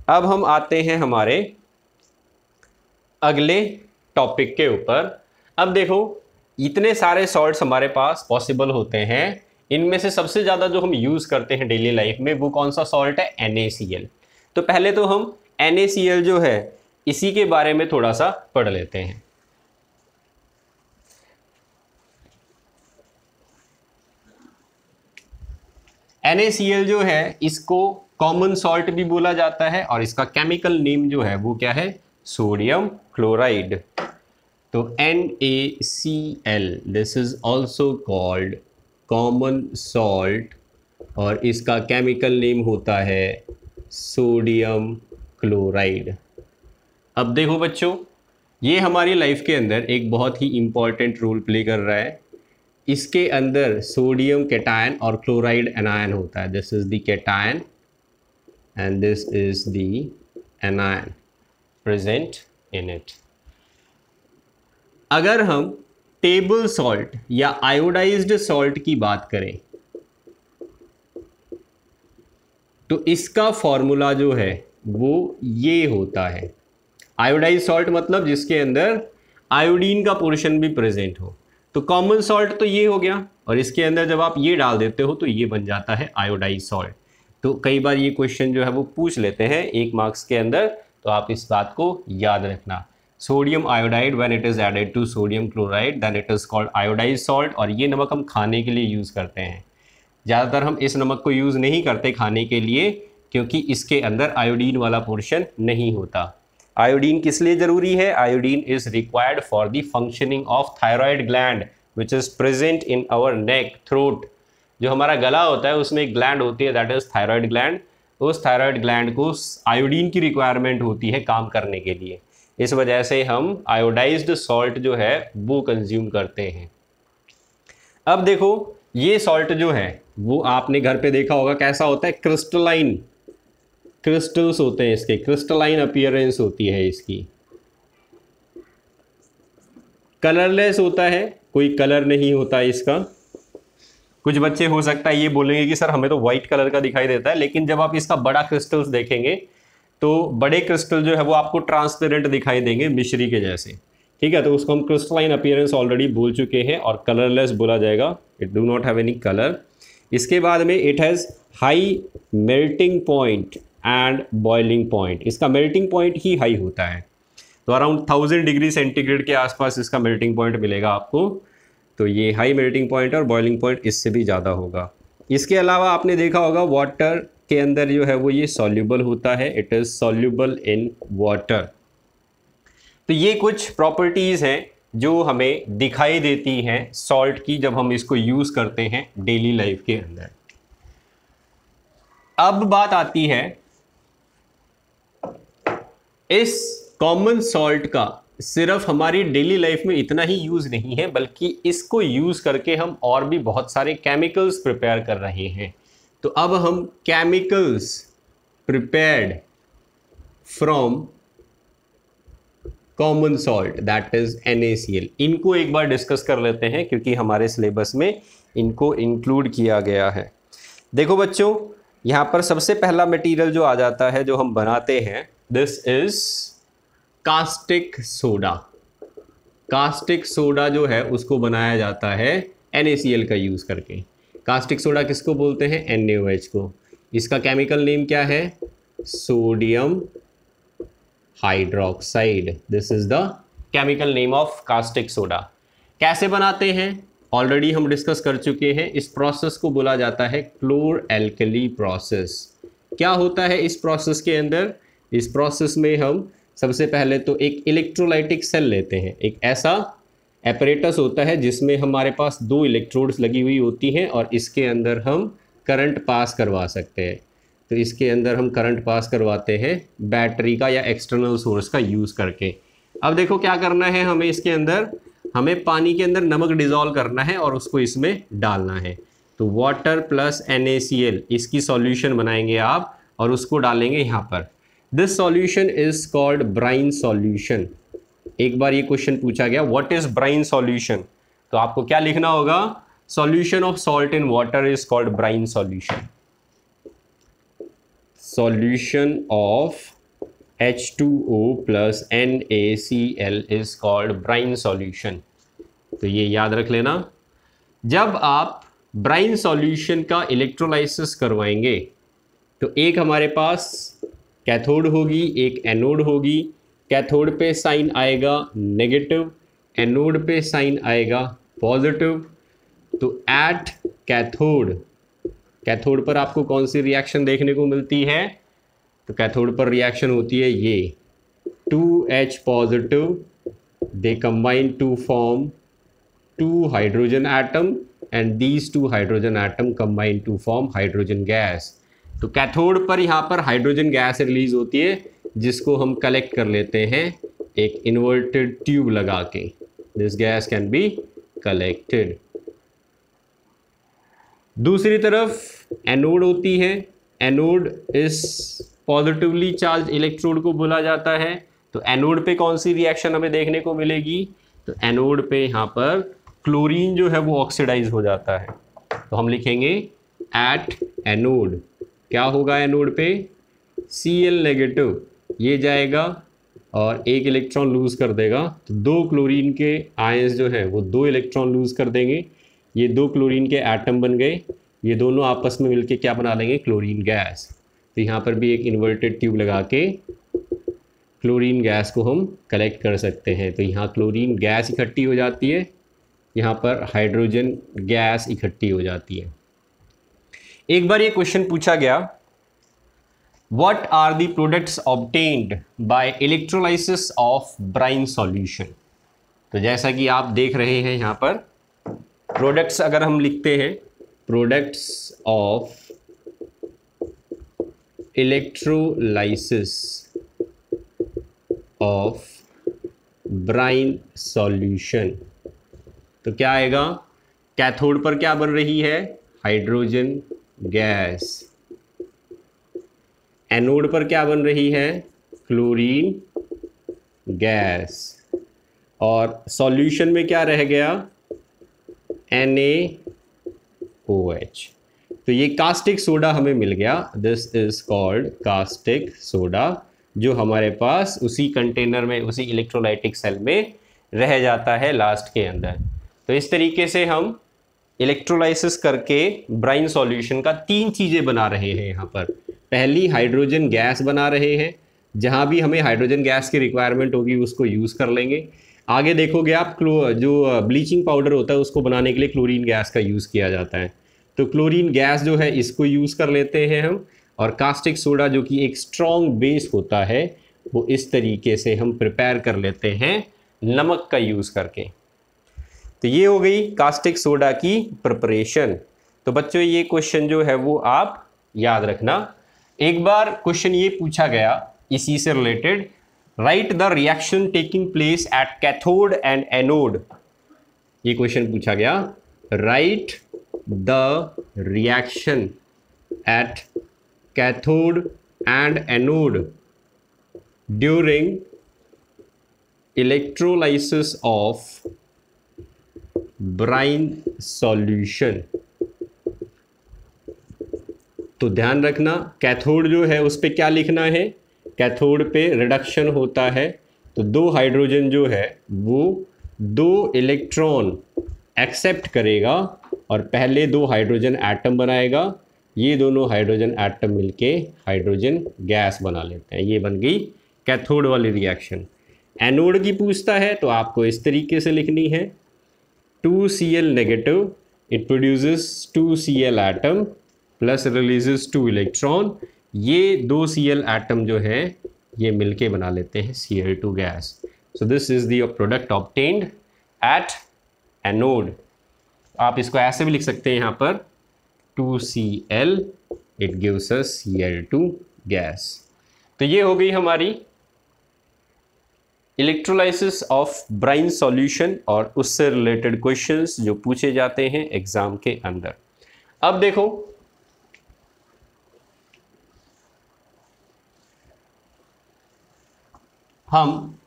अब हम आते हैं हमारे अगले टॉपिक के ऊपर। अब देखो, इतने सारे सॉल्ट्स हमारे पास पॉसिबल होते हैं, इनमें से सबसे ज़्यादा जो हम यूज़ करते हैं डेली लाइफ में वो कौन सा सॉल्ट है, NaCl। तो पहले तो हम NaCl जो है इसी के बारे में थोड़ा सा पढ़ लेते हैं। NaCl जो है इसको कॉमन सॉल्ट भी बोला जाता है, और इसका केमिकल नेम जो है वो क्या है, सोडियम क्लोराइड। तो NaCl this is also called common salt, और इसका केमिकल नेम होता है सोडियम क्लोराइड। अब देखो बच्चों, ये हमारी लाइफ के अंदर एक बहुत ही इंपॉर्टेंट रोल प्ले कर रहा है। इसके अंदर सोडियम कैटायन और क्लोराइड एनायन होता है। This is the cation and this is the anion present in it. अगर हम टेबल सॉल्ट या आयोडाइज्ड सॉल्ट की बात करें तो इसका फॉर्मूला जो है वो ये होता है। आयोडाइज्ड सॉल्ट मतलब जिसके अंदर आयोडीन का पोर्शन भी प्रेजेंट हो। तो कॉमन सॉल्ट तो ये हो गया, और इसके अंदर जब आप ये डाल देते हो तो ये बन जाता है आयोडाइज्ड सॉल्ट। तो कई बार ये क्वेश्चन जो है वो पूछ लेते हैं 1 मार्क्स के अंदर, तो आप इस बात को याद रखना। Sodium iodide when it is added to sodium chloride then it is called iodized salt. और ये नमक हम खाने के लिए यूज़ करते हैं। ज़्यादातर हम इस नमक को यूज़ नहीं करते खाने के लिए, क्योंकि इसके अंदर आयोडीन वाला पोर्शन नहीं होता। आयोडीन किस लिए ज़रूरी है, iodine is required for the functioning of thyroid gland which is present in our neck throat. जो हमारा गला होता है उसमें एक ग्लैंड होती है, दैट इज़ थायराइड ग्लैंड। उस थायराइड ग्लैंड को आयोडीन की रिक्वायरमेंट होती है काम करने के लिए। इस वजह से हम आयोडाइज्ड सॉल्ट जो है वो कंज्यूम करते हैं। अब देखो, ये सॉल्ट जो है वो आपने घर पे देखा होगा कैसा होता है, क्रिस्टलाइन, क्रिस्टल्स होते हैं इसके, क्रिस्टलाइन अपीयरेंस होती है इसकी। कलरलेस होता है, कोई कलर नहीं होता इसका। कुछ बच्चे हो सकता है ये बोलेंगे कि सर हमें तो वाइट कलर का दिखाई देता है, लेकिन जब आप इसका बड़ा क्रिस्टल्स देखेंगे तो बड़े क्रिस्टल जो है वो आपको ट्रांसपेरेंट दिखाई देंगे, मिश्री के जैसे। ठीक है, तो उसको हम क्रिस्टलाइन अपीयरेंस ऑलरेडी बोल चुके हैं, और कलरलेस बोला जाएगा, it do not have any colour. इसके बाद में it has high melting point and boiling point. इसका मेल्टिंग पॉइंट ही हाई होता है, तो अराउंड 1000 डिग्री सेंटीग्रेड के आसपास इसका मेल्टिंग पॉइंट मिलेगा आपको। तो ये हाई मेल्टिंग पॉइंट और बॉइलिंग पॉइंट इससे भी ज़्यादा होगा। इसके अलावा आपने देखा होगा वाटर के अंदर जो है वो ये सॉल्यूबल होता है, it is soluble in water. तो ये कुछ प्रॉपर्टीज़ हैं जो हमें दिखाई देती हैं सॉल्ट की जब हम इसको यूज़ करते हैं डेली लाइफ के अंदर। अब बात आती है इस कॉमन सॉल्ट का सिर्फ हमारी डेली लाइफ में इतना ही यूज़ नहीं है, बल्कि इसको यूज़ करके हम और भी बहुत सारे केमिकल्स प्रिपेयर कर रहे हैं। तो अब हम chemicals prepared from common salt that is NaCl, इनको एक बार डिस्कस कर लेते हैं, क्योंकि हमारे सिलेबस में इनको इंक्लूड किया गया है। देखो बच्चों, यहाँ पर सबसे पहला मटेरियल जो आ जाता है जो हम बनाते हैं, this is caustic soda. Caustic soda जो है उसको बनाया जाता है NaCl का यूज़ करके। कास्टिक सोडा किसको बोलते हैं, NaOH को। इसका केमिकल नेम क्या है, sodium hydroxide. This is the chemical name of caustic soda. कैसे बनाते हैं, ऑलरेडी हम डिस्कस कर चुके हैं। इस प्रोसेस को बोला जाता है क्लोर एल्कली प्रोसेस। क्या होता है इस प्रोसेस के अंदर? इस प्रोसेस में हम सबसे पहले तो एक इलेक्ट्रोलाइटिक सेल लेते हैं। एक ऐसा एपरेटस होता है जिसमें हमारे पास 2 इलेक्ट्रोड्स लगी हुई होती हैं और इसके अंदर हम करंट पास करवा सकते हैं। तो इसके अंदर हम करंट पास करवाते हैं बैटरी का या एक्सटर्नल सोर्स का यूज़ करके। अब देखो क्या करना है हमें, इसके अंदर हमें पानी के अंदर नमक डिज़ोल्व करना है और उसको इसमें डालना है। तो वाटर प्लस NaCl इसकी सॉल्यूशन बनाएंगे आप और उसको डालेंगे यहाँ पर। This solution is called brine solution. एक बार ये क्वेश्चन पूछा गया व्हाट इज ब्राइन सॉल्यूशन, तो आपको क्या लिखना होगा? Solution of salt in water is called brine solution. Solution of H2O plus NaCl is called brine solution. तो ये याद रख लेना। जब आप ब्राइन सॉल्यूशन का इलेक्ट्रोलाइसिस करवाएंगे तो एक हमारे पास कैथोड होगी, एक एनोड होगी। कैथोड पे साइन आएगा नेगेटिव, एनोड पे साइन आएगा पॉजिटिव। तो एट कैथोड पर आपको कौन सी रिएक्शन देखने को मिलती है? तो कैथोड पर रिएक्शन होती है ये 2H positive, they combine to form 2 hydrogen atom and these 2 hydrogen atom combine to form hydrogen gas. तो कैथोड पर यहाँ पर हाइड्रोजन गैस रिलीज होती है जिसको हम कलेक्ट कर लेते हैं एक इन्वर्टेड ट्यूब लगा के। This gas can be collected. दूसरी तरफ एनोड होती है। एनोड इस पॉजिटिवली चार्ज इलेक्ट्रोड को बोला जाता है। तो एनोड पे कौन सी रिएक्शन हमें देखने को मिलेगी? तो एनोड पे यहाँ पर क्लोरीन जो है वो ऑक्सीडाइज हो जाता है। तो हम लिखेंगे एट एनोड क्या होगा? एनोड पे Cl नेगेटिव ये जाएगा और एक इलेक्ट्रॉन लूज कर देगा। तो 2 क्लोरीन के आयंस जो है वो 2 इलेक्ट्रॉन लूज कर देंगे। ये 2 क्लोरीन के एटम बन गए। ये दोनों आपस में मिलके क्या बना लेंगे? Chlorine gas. तो यहाँ पर भी एक इन्वर्टेड ट्यूब लगा के क्लोरीन गैस को हम कलेक्ट कर सकते हैं। तो यहाँ क्लोरीन गैस इकट्ठी हो जाती है, यहाँ पर हाइड्रोजन गैस इकट्ठी हो जाती है। एक बार ये क्वेश्चन पूछा गया What are the products obtained by electrolysis of brine solution? तो जैसा कि आप देख रहे हैं यहाँ पर प्रोडक्ट्स अगर हम लिखते हैं, products of electrolysis of brine solution, तो क्या आएगा? कैथोड पर क्या बन रही है? Hydrogen gas. एनोड पर क्या बन रही है? Chlorine gas. और सॉल्यूशन में क्या रह गया? NaOH। तो ये कास्टिक सोडा हमें मिल गया। This is called caustic soda, जो हमारे पास उसी कंटेनर में, उसी इलेक्ट्रोलाइटिक सेल में रह जाता है लास्ट के अंदर। तो इस तरीके से हम इलेक्ट्रोलाइसिस करके ब्राइन सॉल्यूशन का 3 चीज़ें बना रहे हैं यहाँ पर। पहली हाइड्रोजन गैस बना रहे हैं, जहाँ भी हमें हाइड्रोजन गैस की रिक्वायरमेंट होगी उसको यूज़ कर लेंगे। आगे देखोगे आप जो ब्लीचिंग पाउडर होता है उसको बनाने के लिए क्लोरीन गैस का यूज़ किया जाता है। तो क्लोरीन गैस जो है इसको यूज़ कर लेते हैं हम। और कास्टिक सोडा जो कि एक स्ट्रॉन्ग बेस होता है वो इस तरीके से हम प्रिपेयर कर लेते हैं नमक का यूज़ करके। तो ये हो गई कास्टिक सोडा की प्रिपरेशन। तो बच्चों ये क्वेश्चन जो है वो आप याद रखना। एक बार क्वेश्चन ये पूछा गया इसी से related, right the reaction taking place at cathode and anode. ये क्वेश्चन पूछा गया, right the reaction at cathode and anode during electrolysis of brine solution. तो ध्यान रखना कैथोड जो है उस पर क्या लिखना है? कैथोड पे रिडक्शन होता है। तो 2 हाइड्रोजन जो है वो 2 इलेक्ट्रॉन एक्सेप्ट करेगा और पहले 2 हाइड्रोजन एटम बनाएगा। ये दोनों हाइड्रोजन एटम मिलके हाइड्रोजन गैस बना लेते हैं। ये बन गई कैथोड वाली रिएक्शन। एनोड की पूछता है तो आपको इस तरीके से लिखनी है, 2Cl negative, it produces 2Cl atom plus releases 2 electron. ये 2 Cl एटम जो है ये मिलके बना लेते हैं Cl2 gas. So this is the product obtained at anode. आप इसको ऐसे भी लिख सकते हैं यहाँ पर 2Cl, it gives us Cl2 gas. तो ये हो गई हमारी इलेक्ट्रोलाइसिस ऑफ ब्राइन सॉल्यूशन और उससे रिलेटेड क्वेश्चंस जो पूछे जाते हैं एग्जाम के अंदर। अब देखो हम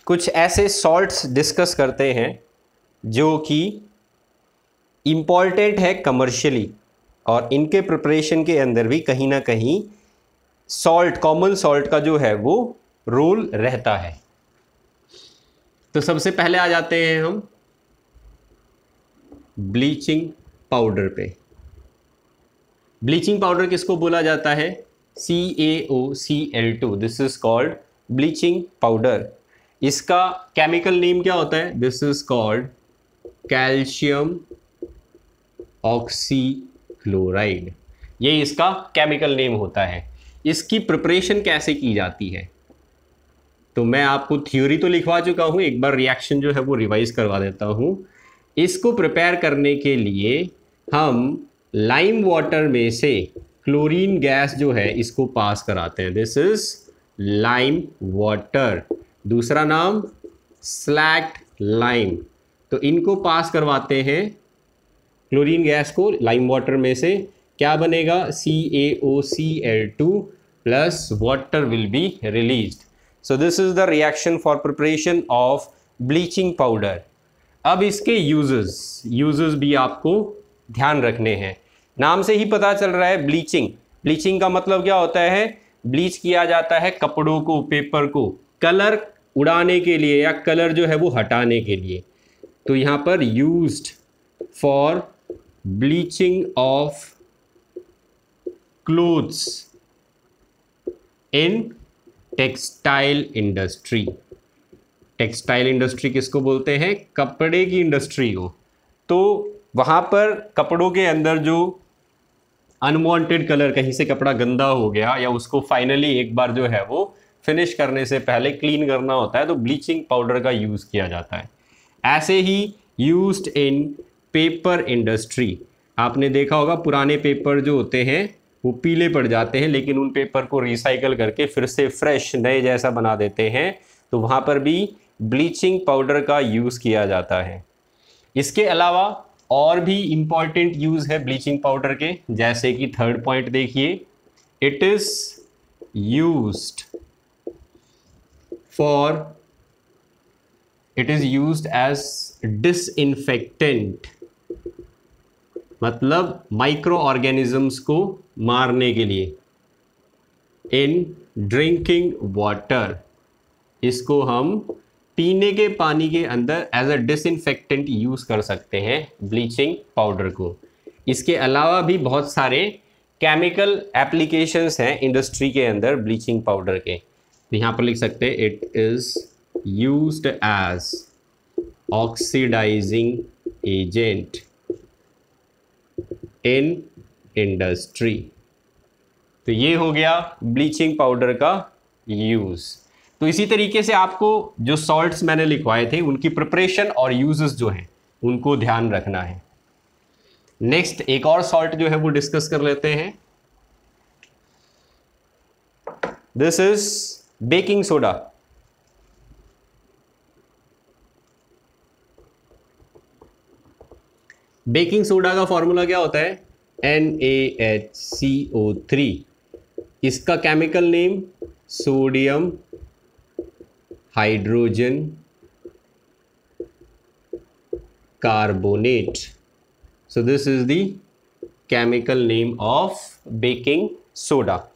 कुछ ऐसे सॉल्ट्स डिस्कस करते हैं जो कि इम्पॉर्टेंट है कमर्शियली, और इनके प्रिपरेशन के अंदर भी कहीं ना कहीं सॉल्ट, कॉमन सॉल्ट का जो है वो रोल रहता है। तो सबसे पहले आ जाते हैं हम ब्लीचिंग पाउडर पे। ब्लीचिंग पाउडर किसको बोला जाता है? CaOCl2, this is called bleaching powder. इसका केमिकल नेम क्या होता है? This is called calcium oxychloride, ये इसका केमिकल नेम होता है। इसकी प्रिपरेशन कैसे की जाती है? तो मैं आपको थ्योरी तो लिखवा चुका हूं, एक बार रिएक्शन जो है वो रिवाइज करवा देता हूं। इसको प्रिपेयर करने के लिए हम लाइम वाटर में से क्लोरीन गैस जो है इसको पास कराते हैं। दिस इज लाइम वाटर, दूसरा नाम स्लैक्ड लाइम। तो इनको पास करवाते हैं क्लोरीन गैस को लाइम वाटर में से, क्या बनेगा? CaOCl2 plus water will be released. So this is the reaction for preparation of bleaching powder. अब इसके यूजेस भी आपको ध्यान रखने हैं। नाम से ही पता चल रहा है ब्लीचिंग। ब्लीचिंग का मतलब क्या होता है? ब्लीच किया जाता है कपड़ों को, पेपर को, कलर उड़ाने के लिए या कलर जो है वो हटाने के लिए। तो यहाँ पर used for bleaching of clothes in textile industry. Textile industry किसको बोलते हैं? कपड़े की इंडस्ट्री को। तो वहाँ पर कपड़ों के अंदर जो अनवांटेड कलर, कहीं से कपड़ा गंदा हो गया या उसको फाइनली एक बार जो है वो फिनिश करने से पहले क्लीन करना होता है, तो ब्लीचिंग पाउडर का यूज़ किया जाता है। ऐसे ही यूज्ड इन पेपर इंडस्ट्री। आपने देखा होगा पुराने पेपर जो होते हैं वो पीले पड़ जाते हैं, लेकिन उन पेपर को रिसाइकल करके फिर से फ्रेश नए जैसा बना देते हैं, तो वहाँ पर भी ब्लीचिंग पाउडर का यूज़ किया जाता है। इसके अलावा और भी इम्पॉर्टेंट यूज़ है ब्लीचिंग पाउडर के, जैसे कि थर्ड पॉइंट देखिए, it is used as disinfectant, मतलब माइक्रो ऑर्गेनिजम्स को मारने के लिए। इन ड्रिंकिंग वाटर, इसको हम पीने के पानी के अंदर एज अ डिसइंफेक्टेंट यूज़ कर सकते हैं ब्लीचिंग पाउडर को। इसके अलावा भी बहुत सारे केमिकल एप्लीकेशंस हैं इंडस्ट्री के अंदर ब्लीचिंग पाउडर के। तो यहाँ पर लिख सकते हैं it is used as oxidizing agent in industry. तो ये हो गया ब्लीचिंग पाउडर का यूज़। तो इसी तरीके से आपको जो सॉल्ट्स मैंने लिखवाए थे उनकी प्रिपरेशन और यूजेस जो हैं उनको ध्यान रखना है। नेक्स्ट एक और सॉल्ट जो है वो डिस्कस कर लेते हैं। This is baking soda. Baking soda का फॉर्मूला क्या होता है? NaHCO3। इसका chemical name sodium hydrogen carbonate. So this is the chemical name of baking soda.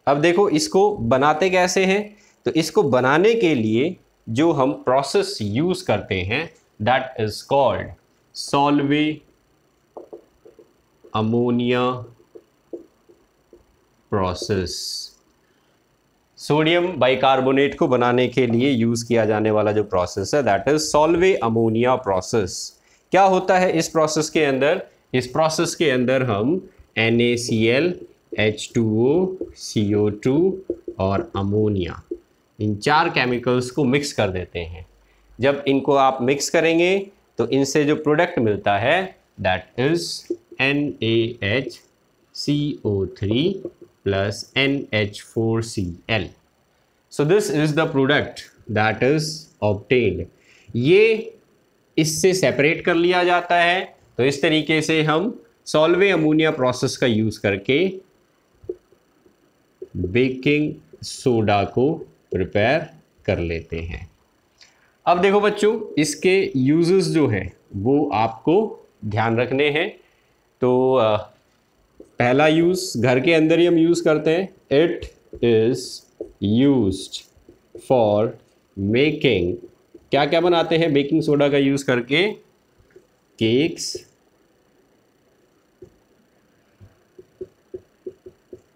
अब देखो इसको बनाते कैसे हैं। तो इसको बनाने के लिए जो हम प्रोसेस यूज करते हैं that is called Solvay ammonia process. Sodium bicarbonate को बनाने के लिए यूज किया जाने वाला जो प्रोसेस है that is Solvay ammonia process. क्या होता है इस प्रोसेस के अंदर? इस प्रोसेस के अंदर हम NaCl, H2O, CO2 और अमोनिया, इन 4 केमिकल्स को मिक्स कर देते हैं। जब इनको आप मिक्स करेंगे तो इनसे जो प्रोडक्ट मिलता है that is NaHCO3 plus NH4Cl. So this is the product that is obtained. ये इससे सेपरेट कर लिया जाता है। तो इस तरीके से हम सॉल्वे अमोनिया प्रोसेस का यूज करके बेकिंग सोडा को प्रिपेयर कर लेते हैं। अब देखो बच्चों, इसके यूजेस जो हैं वो आपको ध्यान रखने हैं। तो पहला यूज घर के अंदर ही हम यूज करते हैं। It is used for making, क्या क्या बनाते हैं बेकिंग सोडा का यूज करके? Cakes,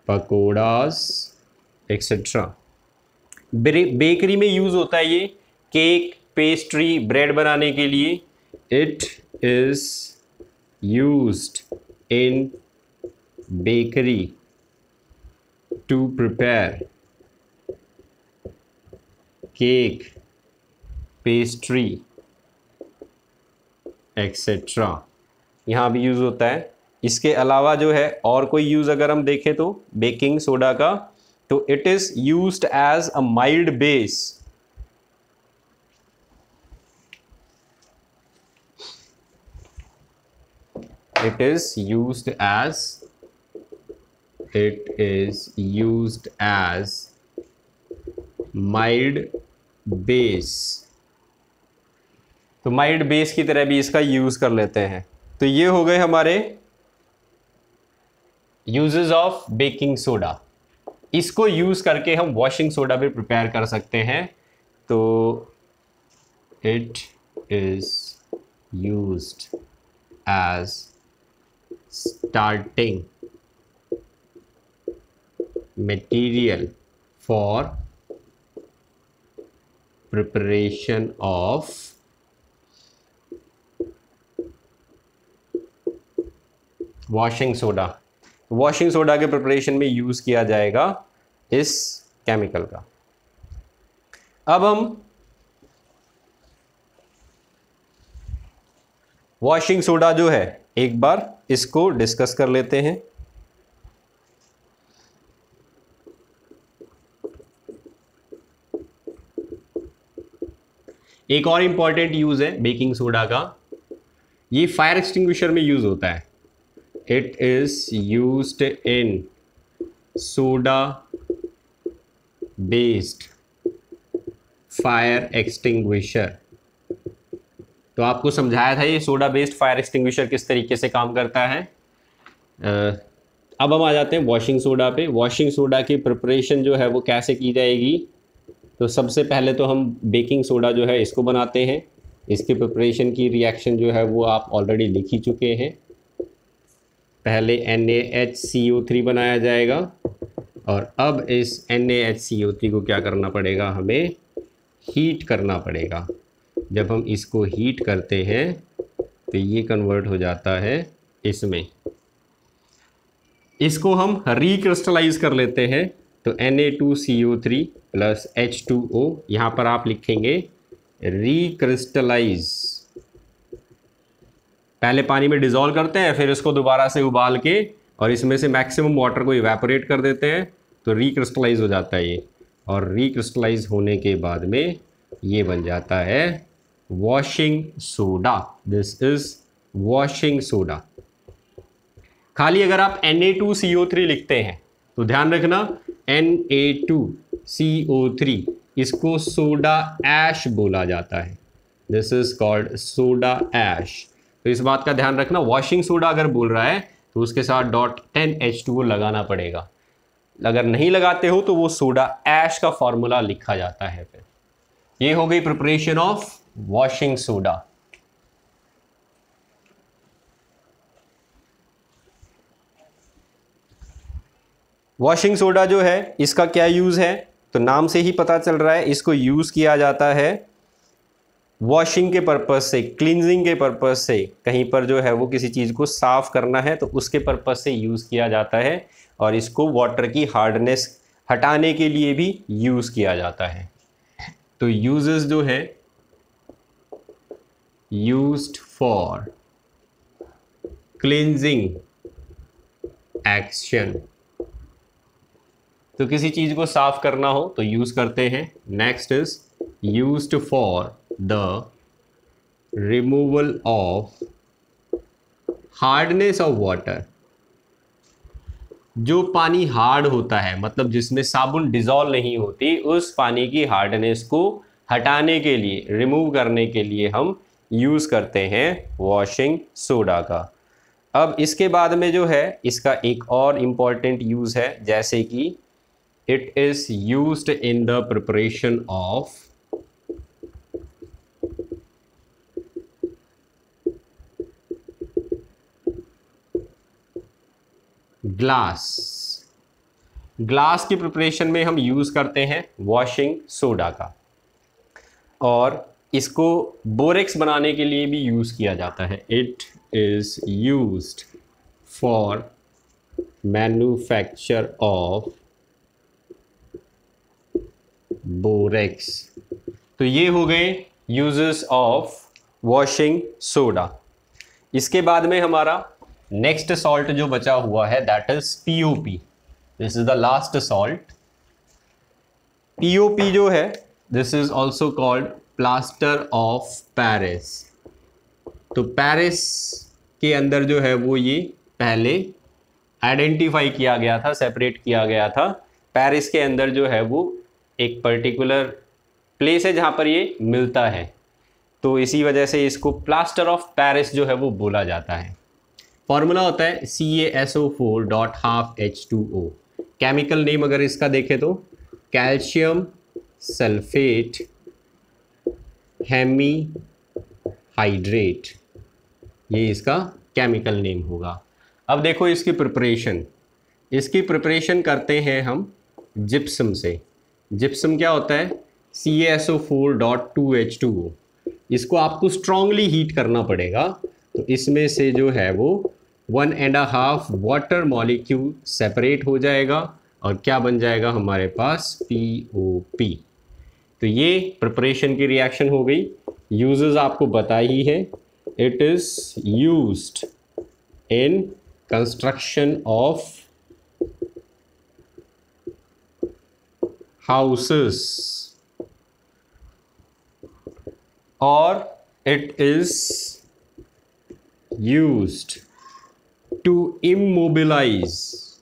pakodas etcetera. बेकरी में यूज होता है ये केक, पेस्ट्री, ब्रेड बनाने के लिए। It is used in bakery to prepare cake, pastry etcetera. यहाँ भी यूज होता है। इसके अलावा जो है और कोई यूज अगर हम देखें तो बेकिंग सोडा का, तो it is used as a mild base. It is used as mild base। तो माइल्ड बेस की तरह भी इसका यूज कर लेते हैं। तो ये हो गए हमारे यूजेस ऑफ बेकिंग सोडा। इसको यूज करके हम वॉशिंग सोडा भी प्रिपेयर कर सकते हैं। तो it is used as starting material for preparation of washing soda। Washing soda के प्रिपरेशन में यूज किया जाएगा इस केमिकल का। अब हम वॉशिंग सोडा जो है एक बार इसको डिस्कस कर लेते हैं। एक और इंपॉर्टेंट यूज है बेकिंग सोडा का, ये फायर एक्सटिंग्विशर में यूज होता है। It is used in soda based fire extinguisher. तो आपको समझाया था ये सोडा बेस्ड फायर एक्सटिंग्विशर किस तरीके से काम करता है। अब हम आ जाते हैं वॉशिंग सोडा पे। वॉशिंग सोडा की प्रिपरेशन जो है वो कैसे की जाएगी? तो सबसे पहले तो हम बेकिंग सोडा जो है इसको बनाते हैं। इसकी प्रिपरेशन की रिएक्शन जो है वो आप ऑलरेडी लिख ही चुके हैं। पहले NaHCO3 बनाया जाएगा और अब इस NaHCO3 को क्या करना पड़ेगा? हमें हीट करना पड़ेगा। जब हम इसको हीट करते हैं तो ये कन्वर्ट हो जाता है इसमें। इसको हम रिक्रिस्टलाइज कर लेते हैं। तो Na2CO3 प्लस H2O, यहाँ पर आप लिखेंगे रिक्रिस्टलाइज। पहले पानी में डिजोल्व करते हैं, फिर इसको दोबारा से उबाल के और इसमें से मैक्सिमम वाटर को इवेपोरेट कर देते हैं, तो रिक्रिस्टलाइज हो जाता है ये। और रिक्रिस्टलाइज होने के बाद में ये बन जाता है washing soda. This is washing soda. खाली अगर आप Na2CO3 लिखते हैं तो ध्यान रखना Na2CO3 इसको सोडा ऐश बोला जाता है। This is called soda ash. तो इस बात का ध्यान रखना, वॉशिंग सोडा अगर बोल रहा है तो उसके साथ .10H2O लगाना पड़ेगा। अगर नहीं लगाते हो तो वो सोडा ऐश का फॉर्मूला लिखा जाता है। फिर ये हो गई preparation of washing soda. Washing soda जो है इसका क्या यूज है? तो नाम से ही पता चल रहा है इसको यूज़ किया जाता है वॉशिंग के पर्पज़ से, क्लींजिंग के पर्पज़ से। कहीं पर जो है वो किसी चीज़ को साफ़ करना है तो उसके पर्पज़ से यूज़ किया जाता है, और इसको वाटर की हार्डनेस हटाने के लिए भी यूज़ किया जाता है। तो यूजेस जो है, यूज्ड फॉर क्लींजिंग एक्शन, तो किसी चीज़ को साफ करना हो तो यूज़ करते हैं। Next is used for the removal of hardness of water. जो पानी हार्ड होता है, मतलब जिसमें साबुन डिजॉल्व नहीं होती, उस पानी की हार्डनेस को हटाने के लिए, रिमूव करने के लिए हम यूज़ करते हैं वॉशिंग सोडा का। अब इसके बाद में जो है इसका एक और इम्पॉर्टेंट यूज़ है, जैसे कि it is used in the preparation of glass. Glass की प्रिपरेशन में हम यूज़ करते हैं वॉशिंग सोडा का, और इसको बोरेक्स बनाने के लिए भी यूज़ किया जाता है। It is used for manufacture of borax. तो ये हो गए यूजेस ऑफ वॉशिंग सोडा। इसके बाद में हमारा नेक्स्ट सॉल्ट जो बचा हुआ है that is POP। This is the last salt. POP जो है this is also called plaster of Paris. तो पेरिस के अंदर जो है वो ये पहले आइडेंटिफाई किया गया था, सेपरेट किया गया था। पेरिस के अंदर जो है वो एक पर्टिकुलर प्लेस है जहाँ पर ये मिलता है, तो इसी वजह से इसको प्लास्टर ऑफ पेरिस जो है वो बोला जाता है। फॉर्मूला होता है CaSO4.12H2O। केमिकल नेम अगर इसका देखें तो कैल्शियम सल्फेट हेमी हाइड्रेट, ये इसका केमिकल नेम होगा। अब देखो इसकी प्रिपरेशन। इसकी प्रिपरेशन करते हैं हम जिप्सम से। जिप्सम क्या होता है? CaSO4.2H2O। इसको आपको स्ट्रांगली हीट करना पड़ेगा, तो इसमें से जो है वो 1.5 वाटर मॉलिक्यूल सेपरेट हो जाएगा, और क्या बन जाएगा हमारे पास? POP। तो ये प्रिपरेशन की रिएक्शन हो गई। यूजेस आपको पता ही है, it is used in construction of houses, or it is used to immobilize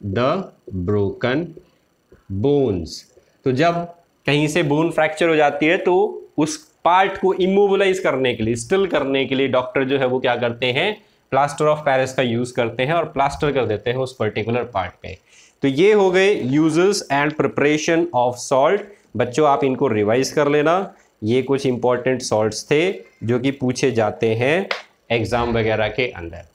the broken bones। तो जब कहीं से बोन फ्रैक्चर हो जाती है तो उस पार्ट को इमोबिलाइज करने के लिए, स्टिल करने के लिए डॉक्टर जो है वो क्या करते हैं? प्लास्टर ऑफ पेरिस का यूज करते हैं और प्लास्टर कर देते हैं उस पर्टिकुलर पार्ट पे। तो ये हो गए uses and preparation of salt. बच्चों आप इनको रिवाइज कर लेना। ये कुछ इंपॉर्टेंट सॉल्ट्स थे जो कि पूछे जाते हैं एग्जाम वगैरह के अंदर।